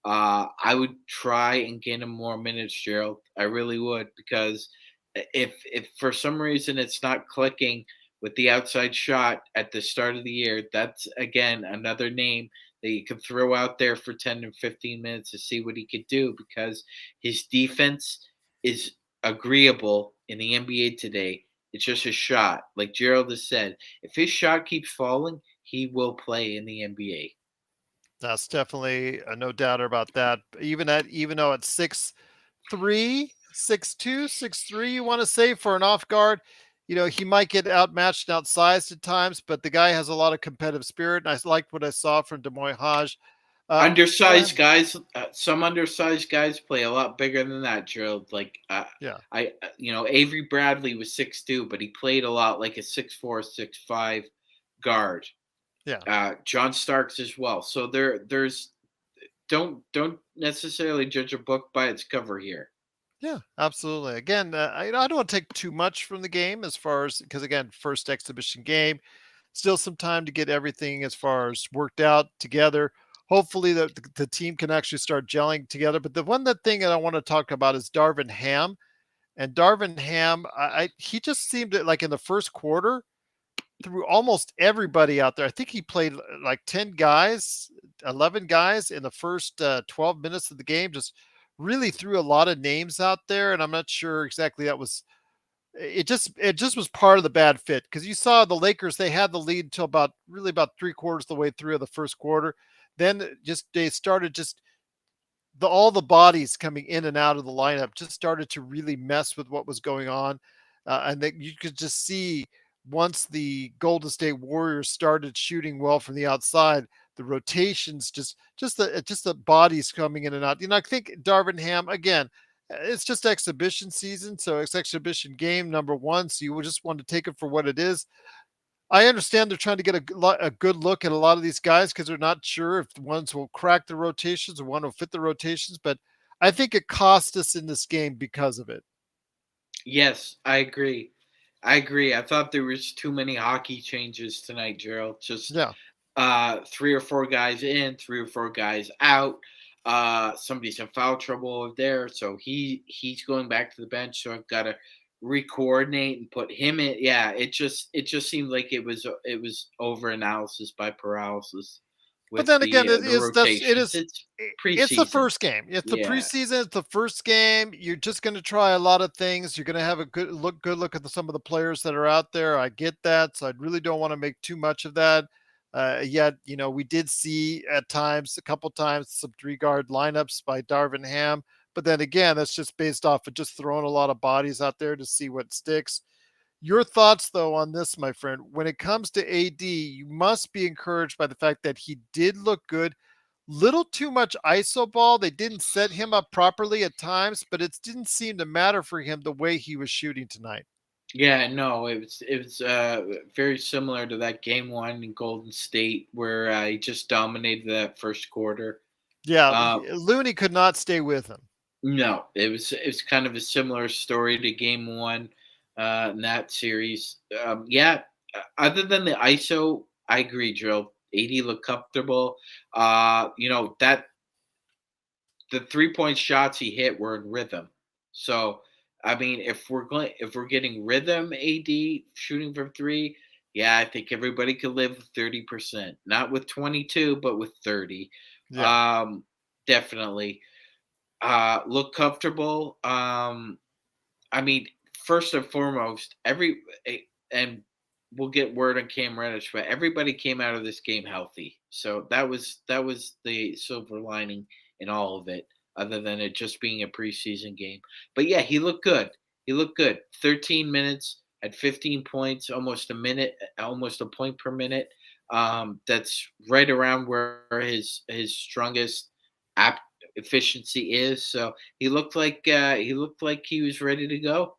I would try and get him more minutes, Gerald. I really would, because if for some reason it's not clicking with the outside shot at the start of the year, that's again another name that you could throw out there for 10 and 15 minutes to see what he could do, because his defense is agreeable in the NBA today. It's just a shot. Like Gerald has said, if his shot keeps falling, he will play in the NBA. that's definitely no doubt about that. Even though it's 6'3", 6'2", 6'3", you want to say for an off guard. He might get outmatched and outsized at times, but the guy has a lot of competitive spirit, and I liked what I saw from Demoy Hodge. Go ahead. Undersized guys, some undersized guys play a lot bigger than that, Gerald. Like Yeah, Avery Bradley was 6'2", but he played a lot like a 6'4", 6'5" guard. yeah. John Starks as well. So there's don't necessarily judge a book by its cover here. Yeah, absolutely. Again, I don't want to take too much from the game as far as because again, first exhibition game, still some time to get everything as far as worked out together. Hopefully, the team can actually start gelling together. But the one that thing that I want to talk about is Darvin Ham. And Darvin Ham, he just seemed to, like in the first quarter, through almost everybody out there. I think he played like 10 guys, 11 guys in the first 12 minutes of the game. Just really threw a lot of names out there. And I'm not sure exactly that was it just was part of the bad fit because you saw the Lakers, they had the lead until about three-quarters of the way through of the first quarter. Then just they started just all the bodies coming in and out of the lineup just started to really mess with what was going on, and that you could just see once the Golden State Warriors started shooting well from the outside, the rotations just the bodies coming in and out. I think Darvin Ham again. It's just exhibition season, so it's exhibition game number one. So you would just want to take it for what it is. I understand they're trying to get a good look at a lot of these guys because they're not sure if the ones will crack the rotations or one will fit the rotations. But I think it cost us in this game because of it. Yes, I agree. I agree. I thought there was too many hockey changes tonight, Gerald. Just Yeah. three or four guys in, three or four guys out. Somebody's in foul trouble over there, so he's going back to the bench. So I've got to re-coordinate and put him in. Yeah, it just seemed like it was over analysis by paralysis But with then again, the rotations. It's it's the preseason. first game. It's the Yeah. preseason. It's the first game. You're just going to try a lot of things. You're going to have a good look at some of the players that are out there. I get that, so I really don't want to make too much of that. Yet, we did see at times, a couple times, some three guard lineups by Darvin Ham. But then again, that's just based off of just throwing a lot of bodies out there to see what sticks. Your thoughts, though, on this, my friend. When it comes to AD, you must be encouraged by the fact that he did look good. Little too much ISO ball. They didn't set him up properly at times, but it didn't seem to matter for him the way he was shooting tonight. Yeah, no, it was very similar to that game one in Golden State where he just dominated that first quarter. Yeah, Uh, Looney could not stay with him. no, it was kind of a similar story to game one in that series. Yeah, other than the ISO, I agree, Drill. AD looked comfortable. That the 3 point shots he hit were in rhythm. So I mean, if we're getting rhythm, AD shooting from three, yeah, I think everybody could live with 30%. Not with 22, but with 30. Yeah. Um, definitely. Look comfortable. I mean, first and foremost, and we'll get word on Cam Reddish, but everybody came out of this game healthy. So that was the silver lining in all of it, other than it just being a preseason game. But yeah, he looked good. He looked good. 13 minutes at 15 points, almost a minute, almost a point per minute. That's right around where his strongest app efficiency is. So he looked like he was ready to go.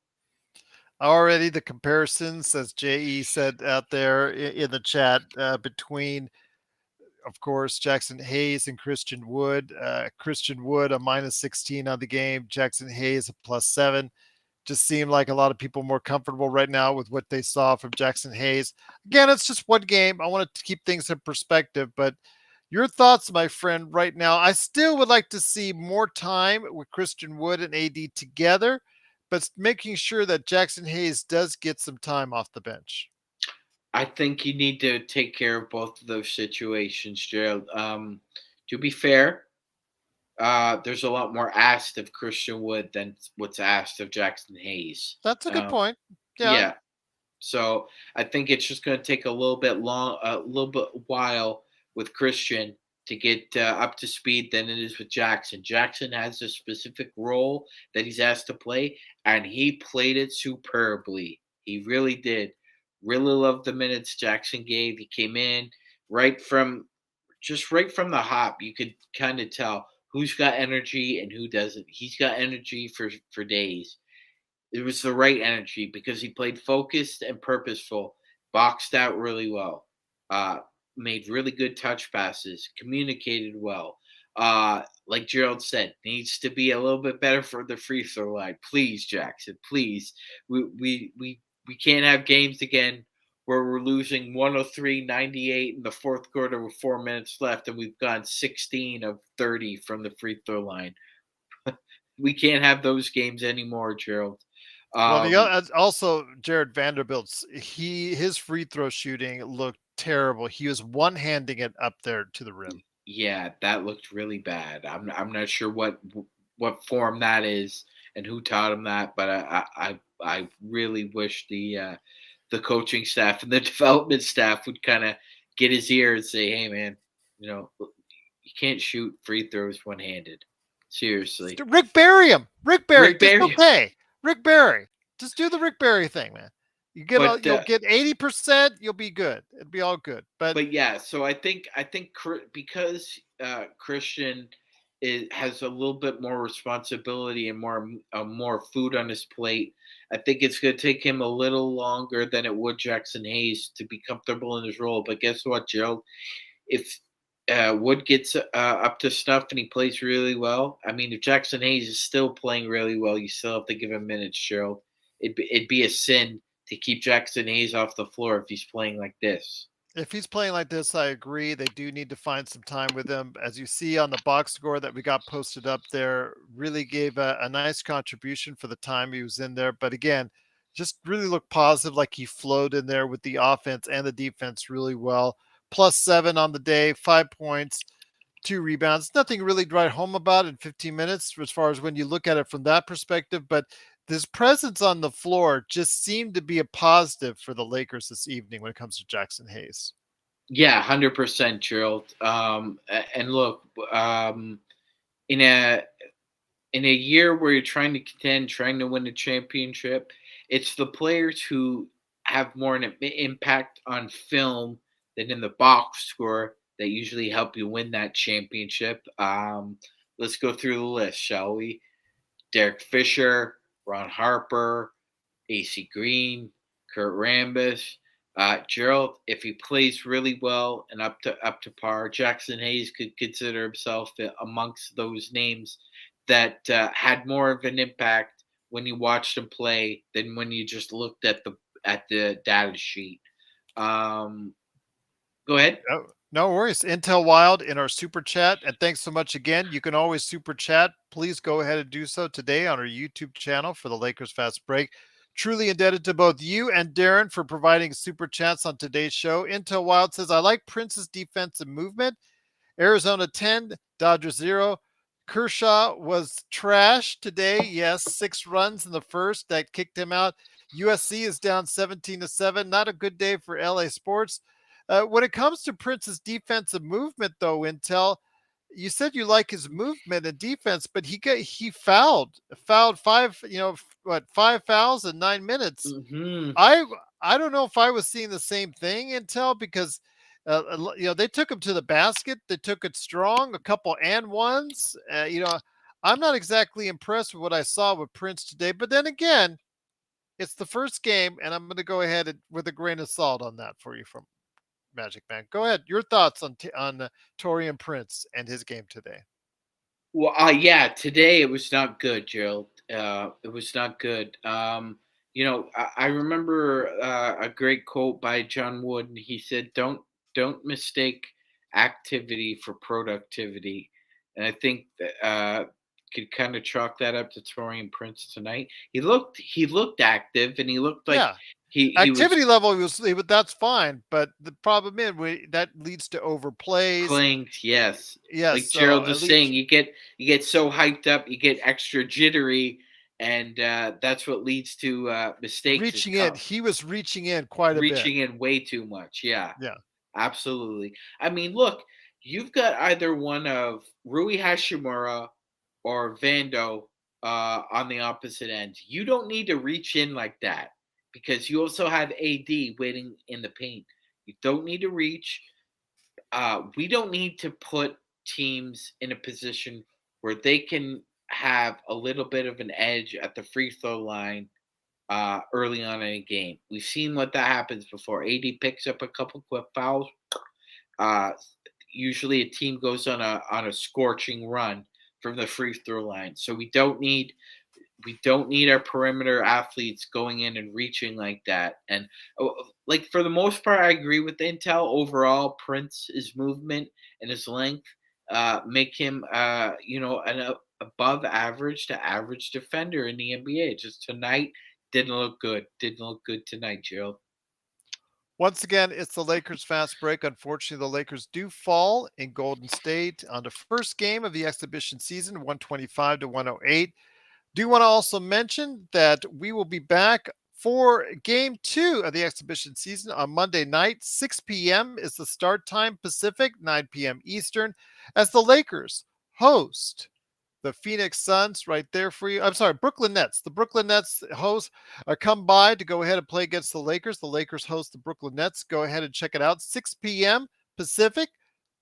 Already the comparisons, as JE said out there in the chat, between, of course, Jackson Hayes and Christian Wood. Christian Wood a minus 16 on the game. Jackson Hayes a plus 7. Just seemed like a lot of people more comfortable right now with what they saw from Jackson Hayes. Again, it's just one game. I want to keep things in perspective, but your thoughts, my friend, right now. I still would like to see more time with Christian Wood and AD together, but making sure that Jackson Hayes does get some time off the bench. I think you need to take care of both of those situations, Gerald. To be fair, there's a lot more asked of Christian Wood than what's asked of Jackson Hayes. That's a good point. Yeah. Yeah, so I think it's just going to take a little bit while with Christian to get up to speed than it is with Jackson. Jackson has a specific role that he's asked to play, and he played it superbly. He really did. Really loved the minutes Jackson gave. He came in right from right from the hop. You could kind of tell who's got energy and who doesn't. He's got energy for days. It was the right energy because he played focused and purposeful, boxed out really well, uh, made really good touch passes, communicated well. Like Gerald said, needs to be a little bit better for the free throw line. Please, Jackson, please. We can't have games again where we're losing 103-98 in the fourth quarter with 4 minutes left and we've gone 16 of 30 from the free throw line. We can't have those games anymore, Gerald. Well, Um, also Jared Vanderbilt's his free throw shooting looked terrible. He was one handing it up there to the rim. Yeah, that looked really bad. I'm not sure what form that is and who taught him that, but I really wish the coaching staff and the development staff would kind of get his ear and say, "Hey, man, you can't shoot free throws one handed. Seriously, Rick Barry him. Rick Barry, Rick just Barry." okay. Rick Barry, just do the Rick Barry thing, man. But You'll get 80%. You'll be good. It'll be all good. But yeah, so I think because Christian has a little bit more responsibility and more food on his plate. I think it's going to take him a little longer than it would Jackson Hayes to be comfortable in his role. But guess what, Gerald? If Wood gets up to snuff and he plays really well, I mean, if Jackson Hayes is still playing really well, you still have to give him minutes, Gerald. It'd be a sin to keep Jackson Hayes off the floor if he's playing like this. if he's playing like this, I agree. They do need to find some time with him. As you see on the box score that we got posted up there, really gave a nice contribution for the time he was in there. But again, just really looked positive, like he flowed in there with the offense and the defense really well. Plus 7 on the day, 5 points, 2 rebounds. Nothing really to write home about in 15 minutes as far as when you look at it from that perspective. But his presence on the floor just seemed to be a positive for the Lakers this evening when it comes to Jackson Hayes. Yeah, 100%, Gerald. And look, in a in a year where you're trying to contend, trying to win a championship, It's the players who have more an impact on film than in the box score that usually help you win that championship. Let's go through the list, shall we? Derek Fisher, Ron Harper, AC Green, Kurt Rambis, Gerald. If he plays really well and up to par, Jackson Hayes could consider himself amongst those names that had more of an impact when you watched him play than when you just looked at the data sheet. Um, Go ahead. Oh, no worries. Intel Wild in our super chat. And thanks so much again. You can always super chat. Please go ahead and do so today on our YouTube channel for the Lakers Fast Break. Truly indebted to both you and Darren for providing super chats on today's show. Intel Wild says, I like Prince's defensive movement. Arizona 10, Dodgers 0. Kershaw was trash today. Yes, 6 runs in the first that kicked him out. USC is down 17-7. Not a good day for LA sports. When it comes to Prince's defensive movement, though, Intel, you said you like his movement and defense, but he fouled five, what, 5 fouls in 9 minutes. Hmm. I I don't know if I was seeing the same thing, Intel, because they took him to the basket. They took it strong, a couple and ones. I'm not exactly impressed with what I saw with Prince today. But then again, it's the first game, and I'm going to go ahead and with a grain of salt on that for you from Magic Man. Go ahead. Your thoughts on Torian Prince and his game today? Well, yeah, today it was not good, Gerald. It was not good. I remember a great quote by John Wood, and he said, "Don't mistake activity for productivity." And I think that could kind of chalk that up to Torian Prince tonight. He looked active, and he looked like Yeah, he was activity level that's fine, but the problem is that leads to overplays. playing. Yes, Yes, like so Gerald at was saying, least you get so hyped up, you get extra jittery, and that's what leads to mistakes. Is reaching in, he was reaching in quite a bit. reaching in way too much. Yeah, Yeah. absolutely. I mean, look, you've got either one of Rui Hashimura or Vando on the opposite end. You don't need to reach in like that because you also have AD waiting in the paint. You don't need to reach. We don't need to put teams in a position where they can have a little bit of an edge at the free throw line early on in a game. We've seen what that happens before. AD picks up a couple quick fouls. Uh, Usually, a team goes on a scorching run from the free throw line. So we don't need our perimeter athletes going in and reaching like that. And like for the most part, I agree with Intel. Overall, Prince's movement and his length make him, an above average to average defender in the NBA. Just tonight didn't look good. Didn't look good tonight, Gerald. Once again, it's the Lakers fast break. Unfortunately, the Lakers do fall in Golden State on the first game of the exhibition season, 125-108. Do want to also mention that we will be back for game 2 of the exhibition season on Monday night. 6 p.m. is the start time Pacific, 9 p.m. Eastern, as the Lakers host the Phoenix Suns right there for you. I'm sorry, Brooklyn Nets. The Brooklyn Nets host come by to go ahead and play against the Lakers. The Lakers host the Brooklyn Nets. Go ahead and check it out. 6 p.m. Pacific,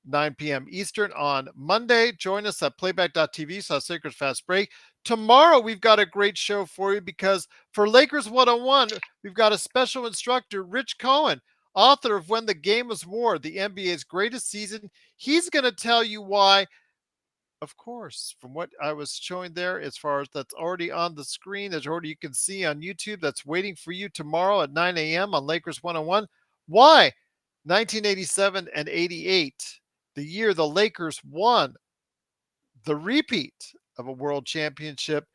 9 p.m. Eastern on Monday. Join us at playback.tv/Lakers Fast Break. Tomorrow, we've got a great show for you because for Lakers 101, we've got a special instructor, Rich Cohen, author of When the Game Was War, the NBA's greatest season. He's going to tell you why. Of course, from what I was showing there, as far as that's already on the screen, as already you can see on YouTube, that's waiting for you tomorrow at 9 a.m. on Lakers 101. Why 1987 and 88, the year the Lakers won the repeat of a world championship,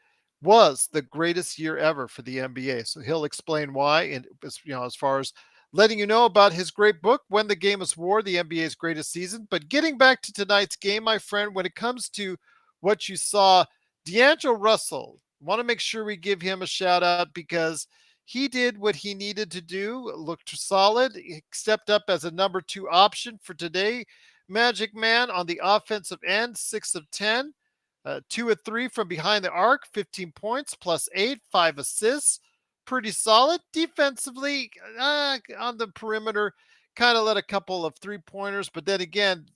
was the greatest year ever for the NBA. So he'll explain why, and as far as letting you know about his great book, When the Game is War, the NBA's greatest season. But getting back to tonight's game, my friend, when it comes to what you saw, D'Angelo Russell, want to make sure we give him a shout out because he did what he needed to do, looked solid, he stepped up as a number 2 option for today. Magic Man on the offensive end, 6 of 10, 2 of 3 from behind the arc, 15 points, plus 8, 5 assists. pretty solid. Defensively, on the perimeter, kind of let a couple of 3 pointers, but then again,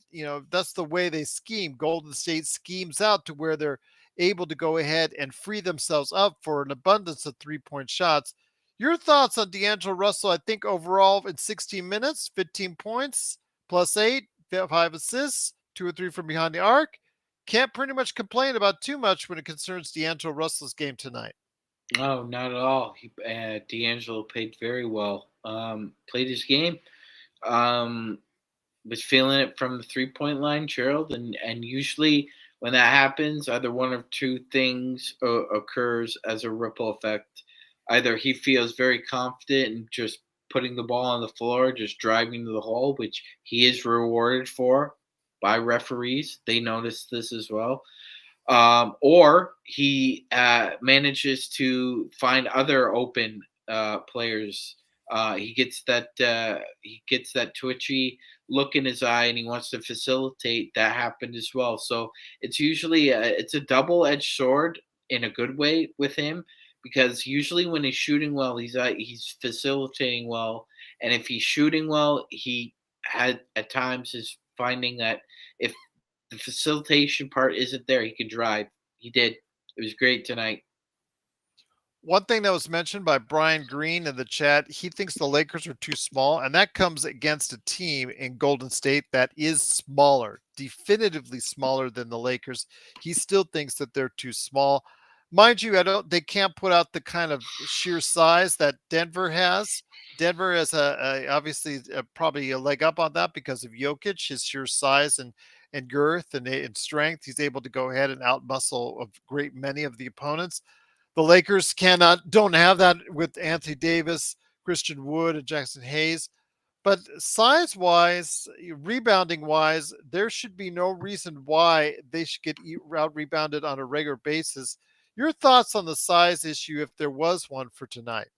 that's the way they scheme. Golden State schemes out to where they're able to go ahead and free themselves up for an abundance of 3 point shots. Your thoughts on D'Angelo Russell? I think overall in 16 minutes, 15 points, plus eight, 5 assists, 2 or 3 from behind the arc. Can't pretty much complain about too much when it concerns D'Angelo Russell's game tonight. Oh, not at all. D'Angelo played very well. Played his game. Um, was feeling it from the 3 point line, Gerald, and usually when that happens, either one of two things occurs as a ripple effect. Either he feels very confident in just putting the ball on the floor, just driving to the hole, which he is rewarded for by referees. They notice this as well, or he manages to find other open players. He gets that twitchy look in his eye, and he wants to facilitate. That happened as well. So it's a double edged sword in a good way with him, because usually when he's shooting well, he's facilitating well, and if he's shooting well, he had at times is finding that if the facilitation part isn't there, he can drive. He did. It was great tonight. One thing that was mentioned by Brian Green in the chat, he thinks the Lakers are too small, and that comes against a team in Golden State that is smaller, definitively smaller than the Lakers. He still thinks that they're too small. Mind you, I don't. They can't put out the kind of sheer size that Denver has. Denver has obviously probably a leg up on that because of Jokic, his sheer size and girth and strength. He's able to go ahead and outmuscle a great many of the opponents. The Lakers don't have that with Anthony Davis, Christian Wood, and Jackson Hayes. But size wise, rebounding wise, there should be no reason why they should get out rebounded on a regular basis. Your thoughts on the size issue, if there was one for tonight?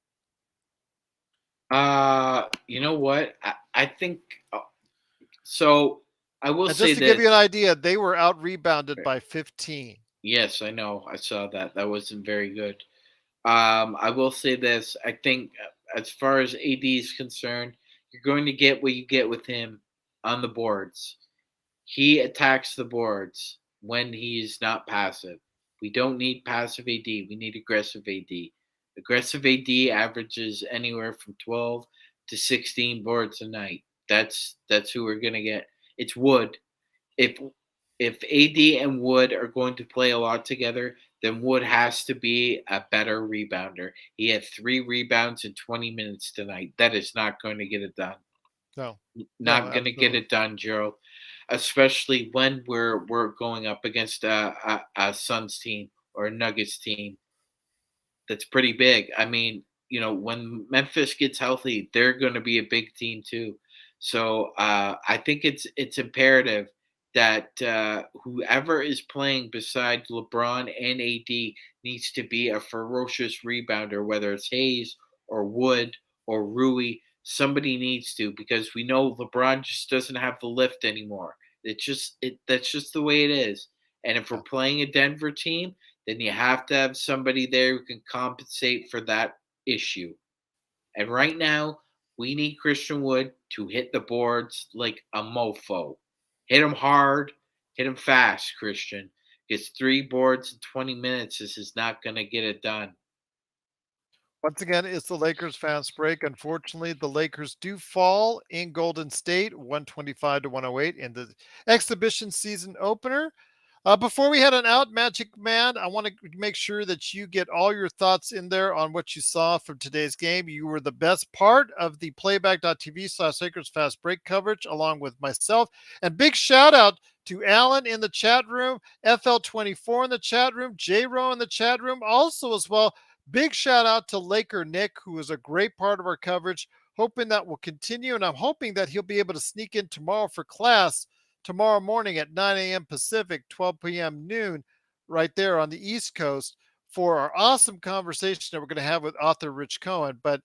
You know what? I think so. I will And say just to give you an this. idea, they were out rebounded by 15. Yes, I know. I saw that. That wasn't very good. I will say this. I think as far as AD is concerned, you're going to get what you get with him on the boards. He attacks the boards when he's not passive. We don't need passive AD. We need aggressive AD. Aggressive AD averages anywhere from 12 to 16 boards a night. That's who we're gonna get. It's Wood. If if AD and Wood are going to play a lot together, then Wood has to be a better rebounder. He had 3 rebounds in 20 minutes tonight. That is not going to get it done. No, no, Not going to get absolutely. it done, Gerald. Especially when we're going up against a Suns team or a Nuggets team that's pretty big. I mean, when Memphis gets healthy, they're going to be a big team too. So I think it's imperative that whoever is playing beside LeBron and AD needs to be a ferocious rebounder, whether it's Hayes or Wood or Rui. Somebody needs to, because we know LeBron just doesn't have the lift anymore. That's just the way it is. And if we're Yeah. playing a Denver team, then you have to have somebody there who can compensate for that issue. And right now, we need Christian Wood to hit the boards like a mofo. Hit him hard, hit him fast, Christian. Gets 3 boards in 20 minutes. This is not going to get it done. Once again, it's the Lakers fast break. Unfortunately, the Lakers do fall in Golden State, 125 to 108 in the exhibition season opener. Before we head on out, Magic Man, I want to make sure that you get all your thoughts in there on what you saw from today's game. You were the best part of the playback.tv/Lakers fast break coverage, along with myself. And big shout out to Alan in the chat room, FL24 in the chat room, J Row in the chat room, also as well. Big shout out to Laker Nick, who is a great part of our coverage. Hoping that will continue, and I'm hoping that he'll be able to sneak in tomorrow for class tomorrow morning at 9 a.m. Pacific, 12 p.m. noon, right there on the East Coast for our awesome conversation that we're going to have with author Rich Cohen. But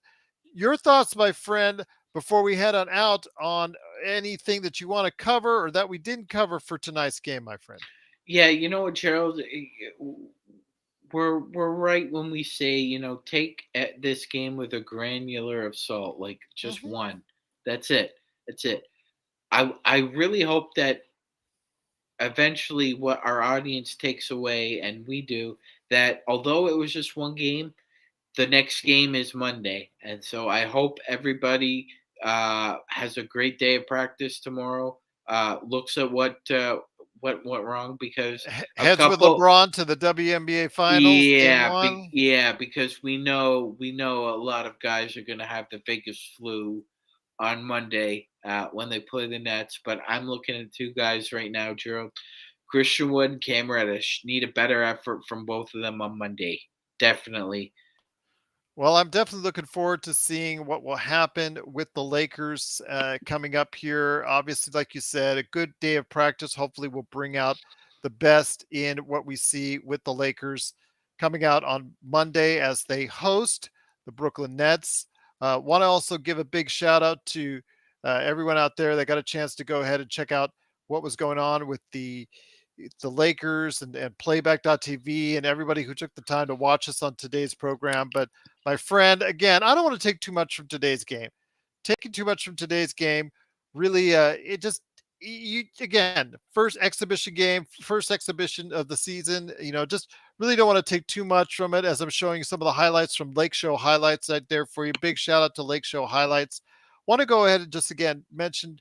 your thoughts, my friend, before we head on out on anything that you want to cover or that we didn't cover for tonight's game, my friend. Yeah, you know what, Gerald? we're right when we say, take this game with a granular of salt, like just Hmm. one. That's it. That's it. I really hope that eventually what our audience takes away, and we do, that although it was just one game, the next game is Monday. And so I hope everybody has a great day of practice tomorrow. Looks at what went wrong, because a Heads with couple. LeBron to the WNBA Finals, Game Yeah, One. because we know a lot of guys are going to have the Vegas flu on Monday when they play the Nets. But I'm looking at two guys right now, Gerald. Christian Wood and Cam Reddish need a better effort from both of them on Monday. Definitely. Well, I'm definitely looking forward to seeing what will happen with the Lakers coming up here. Obviously, like you said, a good day of practice hopefully will bring out the best in what we see with the Lakers coming out on Monday as they host the Brooklyn Nets. Want to also give a big shout out to everyone out there that got a chance to go ahead and check out what was going on with the Lakers and playback.tv and everybody who took the time to watch us on today's program. But my friend, again, I don't want to take too much from today's game. Taking too much from today's game, really, it just you again first exhibition of the season. Just really don't want to take too much from it as I'm showing you some of the highlights from Lake Show highlights out there for you. Big shout out to Lake Show highlights. Want to go ahead and just again mention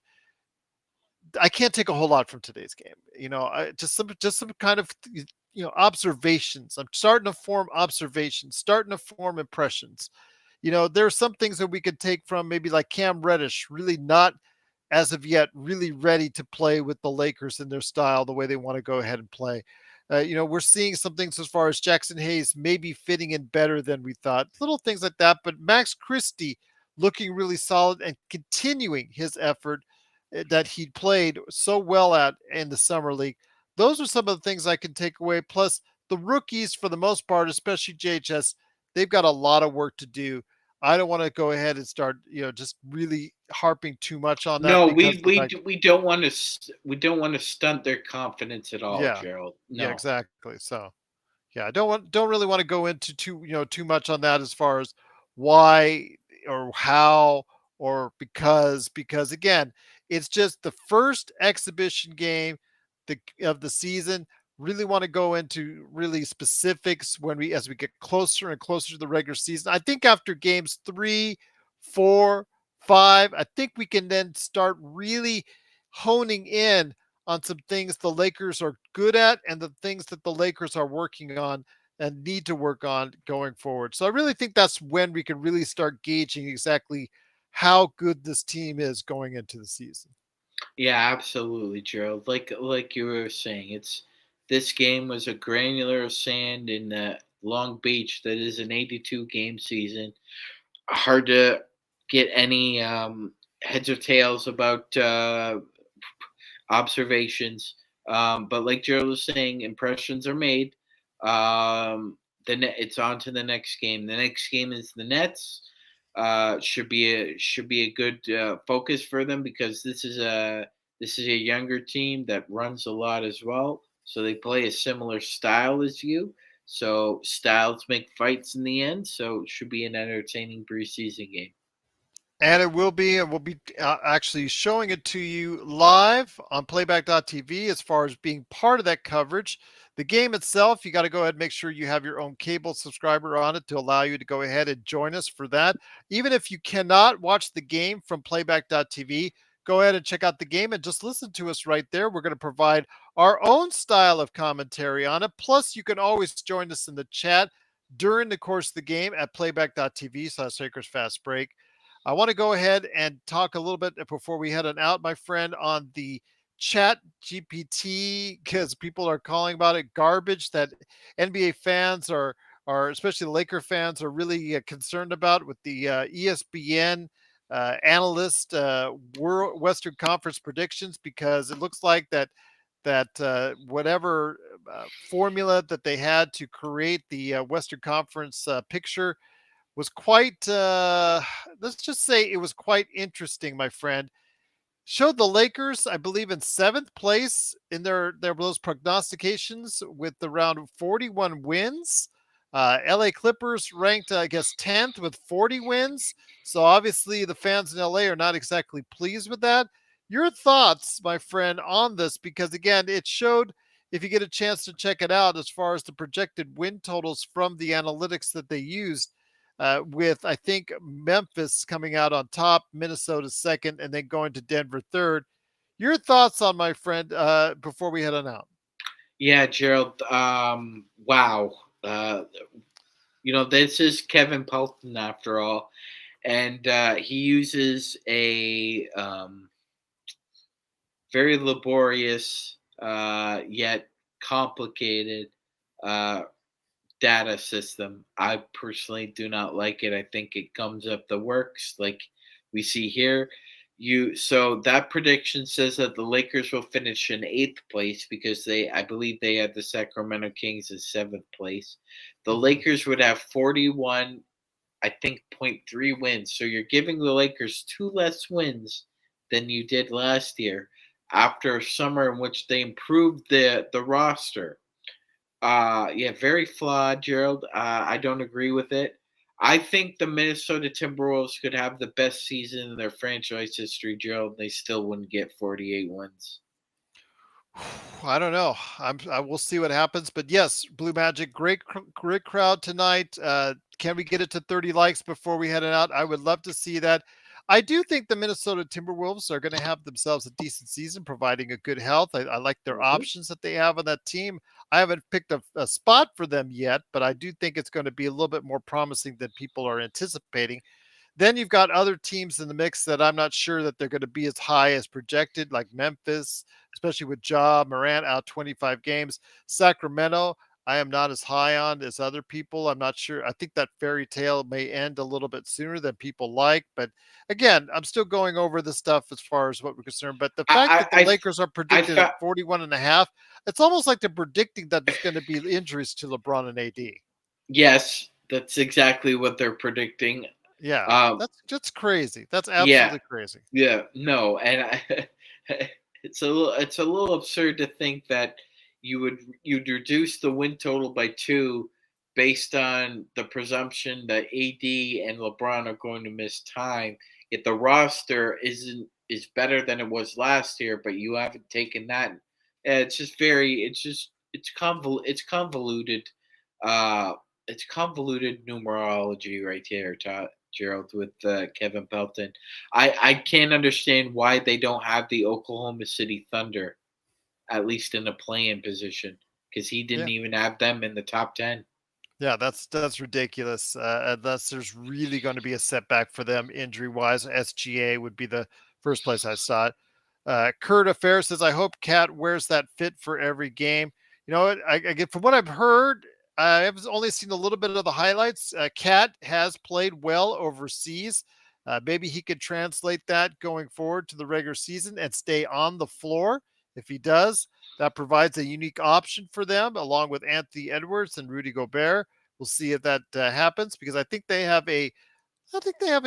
I can't take a whole lot from today's game. Just some kind of observations. I'm starting to form observations, starting to form impressions. There are some things that we could take from maybe like Cam Reddish, really not as of yet really ready to play with the Lakers in their style, the way they want to go ahead and play. We're seeing some things as far as Jackson Hayes maybe fitting in better than we thought, little things like that. But Max Christie looking really solid and continuing his effort that he played so well at in the summer league. Those are some of the things I can take away. Plus, the rookies, for the most part, especially JHS, they've got a lot of work to do. I don't want to go ahead and start, just really harping too much on that No, because the fact, we don't want to stunt their confidence at all, yeah, Gerald. yeah, No. exactly. So, yeah, don't really want to go into too much on that as far as why or how or because again, it's just the first exhibition game of the season. Really want to go into really specifics when we as we get closer and closer to the regular season. I think after games 3, 4, 5, I think we can then start really honing in on some things the Lakers are good at and the things that the Lakers are working on and need to work on going forward. So I really think that's when we can really start gauging exactly how good this team is going into the season. Yeah, absolutely, Gerald. Like you were saying, it's this game was a granular of sand in Long Beach that is an 82 game season. Hard to get any heads or tails about observations. But like Gerald was saying, impressions are made. It's on to the next game. The next game is the Nets. Should be a good focus for them, because this is a younger team that runs a lot as well. So they play a similar style as you. So styles make fights in the end. So it should be an entertaining preseason game. And it will be, and we'll be actually showing it to you live on playback.tv as far as being part of that coverage. The game itself, you got to go ahead and make sure you have your own cable subscriber on it to allow you to go ahead and join us for that. Even if you cannot watch the game from playback.tv, go ahead and check out the game and just listen to us right there. We're going to provide our own style of commentary on it. Plus, you can always join us in the chat during the course of the game at playback.tv/Lakers Fast Break. I want to go ahead and talk a little bit before we head on out, my friend, on the chat GPT, because people are calling about it garbage that NBA fans are especially Laker fans are really concerned about with the ESPN analyst World Western Conference predictions, because it looks like that whatever formula that they had to create the Western Conference picture was quite let's just say it was quite interesting, my friend. Showed the Lakers, I believe, in seventh place in their those prognostications with around 41 wins. LA Clippers ranked, I guess, 10th with 40 wins. So obviously the fans in LA are not exactly pleased with that. Your thoughts, my friend, on this? Because again, it showed, if you get a chance to check it out, as far as the projected win totals from the analytics that they used, with I think Memphis coming out on top, Minnesota second, and then going to Denver third. Your thoughts on, my friend, before we head on out? Yeah, Gerald. Wow. Uh, this is Kevin Pelton after all, and he uses a very laborious yet complicated uh, data system. I personally do not like it. I think it comes up the works like we see here. So that prediction says that the Lakers will finish in eighth place because I believe they had the Sacramento Kings in seventh place. The Mhm. Lakers would have 41, I think, point 0.3 wins. So you're giving the Lakers two less wins than you did last year after a summer in which they improved the roster. Yeah, very flawed, Gerald. I don't agree with it. I think the Minnesota Timberwolves could have the best season in their franchise history, Gerald. They still wouldn't get 48 wins. I don't know. I will see what happens, but yes, Blue Magic, great crowd tonight. Can we get it to 30 likes before we head out? I would love to see that. I do think the Minnesota Timberwolves are going to have themselves a decent season, providing a good health. I like their Mhm. options that they have on that team. I haven't picked a spot for them yet, but I do think it's going to be a little bit more promising than people are anticipating. Then you've got other teams in the mix that I'm not sure that they're going to be as high as projected, like Memphis, especially with Morant out 25 games. Sacramento, I am not as high on as other people. I'm not sure. I think that fairy tale may end a little bit sooner than people like. But again, I'm still going over the stuff as far as what we're concerned. But the fact I that the I Lakers are I, I predicted at fa- 41 and a half, it's almost like they're predicting that there's going to be injuries to LeBron and AD. yes, that's exactly what they're predicting. Yeah, Um, that's crazy. That's yeah, absolutely crazy. Yeah, no, and it's a little absurd to think that you'd reduce the win total by two based on the presumption that AD and LeBron are going to miss time. Yet the roster is better than it was last year, but you haven't taken that. It's just it's convoluted. Uh, it's convoluted numerology right here, Gerald, with Kevin Pelton. I can't understand why they don't have the Oklahoma City Thunder at least in a play-in position because he didn't Yeah. even have them in the top 10. Yeah, that's ridiculous. Unless there's really going to be a setback for them injury wise, SGA would be the first place I saw it. Kurt Affair says, "I hope Cat wears that fit for every game." You know, I get from what I've heard. I've only seen a little bit of the highlights. Cat has played well overseas. Maybe he could translate that going forward to the regular season and stay on the floor. If he does, that provides a unique option for them, along with Anthony Edwards and Rudy Gobert. We'll see if that happens because I think they have a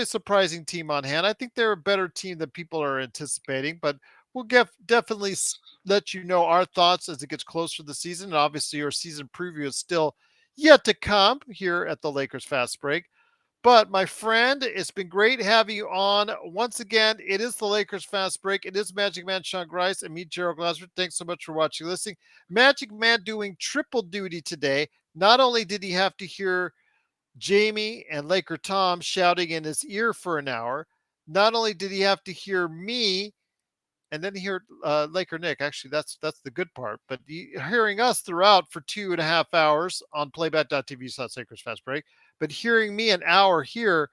surprising team on hand. I think they're a better team than people are anticipating, but we'll definitely let you know our thoughts as it gets closer to the season. And obviously, our season preview is still yet to come here at the Lakers Fast Break. But my friend, it's been great having you on once again. It is the Lakers Fast Break. It is Magic Man Sean Grice and me, Gerald Glassford. Thanks so much for watching, and listening. Magic Man doing triple duty today. Not only did he have to hear Jamie and Laker Tom shouting in his ear for an hour, not only did he have to hear me and then hear Laker Nick. Actually, that's the good part. But hearing us throughout for 2.5 hours on playback.tv/Lakers Fast Break, but hearing me an hour here.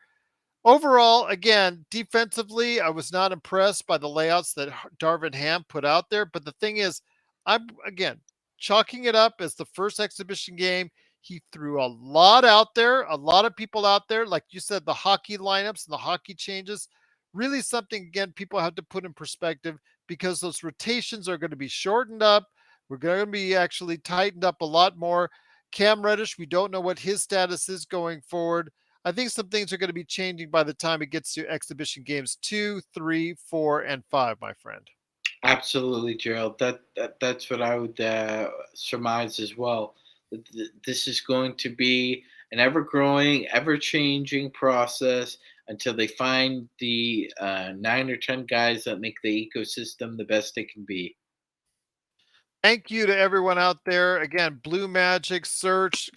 Overall, again, defensively, I was not impressed by the layouts that Darvin Ham put out there. But the thing is, I'm again chalking it up as the first exhibition game. He threw a lot out there, a lot of people out there. Like you said, the hockey lineups and the hockey changes, really something, again, people have to put in perspective because those rotations are going to be shortened up. We're going to be actually tightened up a lot more. Cam Reddish, we don't know what his status is going forward. I think some things are going to be changing by the time it gets to exhibition games 2, 3, 4, and 5, my friend. Absolutely, Gerald. That's what I would surmise as well. This is going to be an ever growing, ever changing process until they find the 9 or 10 guys that make the ecosystem the best it can be. Thank you to everyone out there. Again, Blue Magic, Search,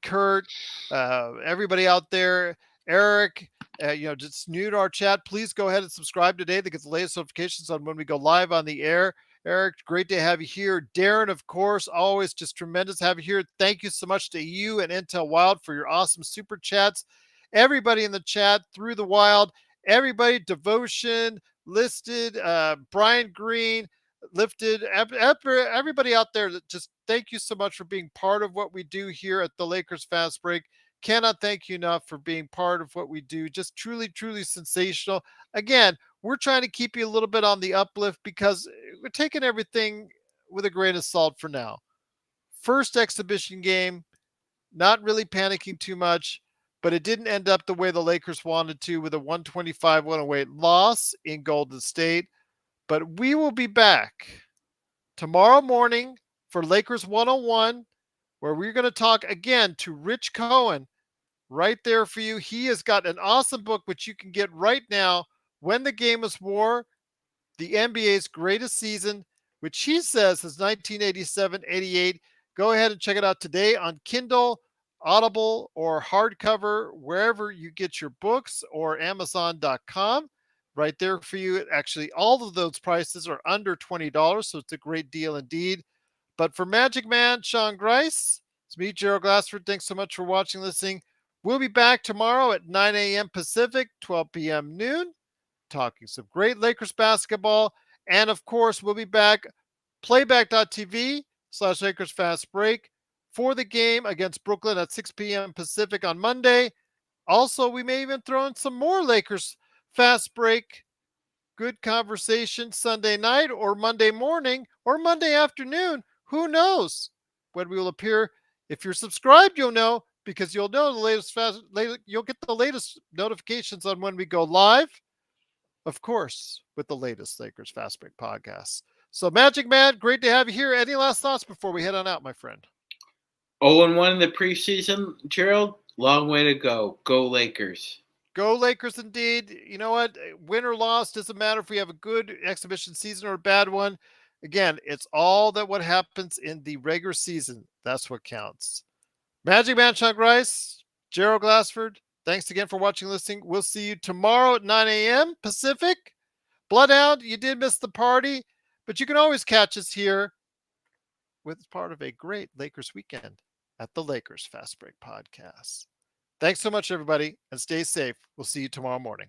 Kurt, everybody out there, Eric. Just new to our chat. Please go ahead and subscribe today to get the latest notifications on when we go live on the air. Eric, great to have you here. Darren, of course, always just tremendous to have you here. Thank you so much to you and Intel Wild for your awesome super chats. Everybody in the chat through the wild, everybody, Devotion, Listed, Brian Green, Lifted, everybody out there, that just thank you so much for being part of what we do here at the Lakers Fast Break. Cannot thank you enough for being part of what we do. Just truly, truly sensational. Again, we're trying to keep you a little bit on the uplift because we're taking everything with a grain of salt for now. First exhibition game, not really panicking too much, but it didn't end up the way the Lakers wanted to with a 125-108 loss in Golden State. But we will be back tomorrow morning for Lakers 101, where we're going to talk again to Rich Cohen right there for you. He has got an awesome book, which you can get right now, When the Game is War, the NBA's greatest season, which he says is 1987-88. Go ahead and check it out today on Kindle, Audible, or hardcover, wherever you get your books, or Amazon.com. Right there for you. Actually, all of those prices are under $20, so it's a great deal indeed. But for Magic Man, Sean Grice, it's me, Gerald Glassford. Thanks so much for watching, listening. We'll be back tomorrow at 9 a.m. Pacific, 12 p.m. noon, talking some great Lakers basketball. And of course, we'll be back playback.tv/Lakers Fast Break for the game against Brooklyn at 6 p.m. Pacific on Monday. Also, we may even throw in some more Lakers Fast Break good conversation Sunday night or Monday morning or Monday afternoon. Who knows when we will appear? If you're subscribed, you'll know because you'll know the you'll get the latest notifications on when we go live, of course, with the latest Lakers Fast Break podcast. So, Magic Man, great to have you here. Any last thoughts before we head on out, my friend? 0-1 in the preseason, Gerald. Long way to go. Go Lakers. Go Lakers indeed. You know what? Win or loss doesn't matter if we have a good exhibition season or a bad one. Again, it's all that what happens in the regular season. That's what counts. Magic Man Chuck Rice, Gerald Glassford, thanks again for watching and listening. We'll see you tomorrow at 9 a.m. Pacific. Bloodhound, you did miss the party, but you can always catch us here with part of a great Lakers weekend at the Lakers Fast Break Podcast. Thanks so much, everybody, and stay safe. We'll see you tomorrow morning.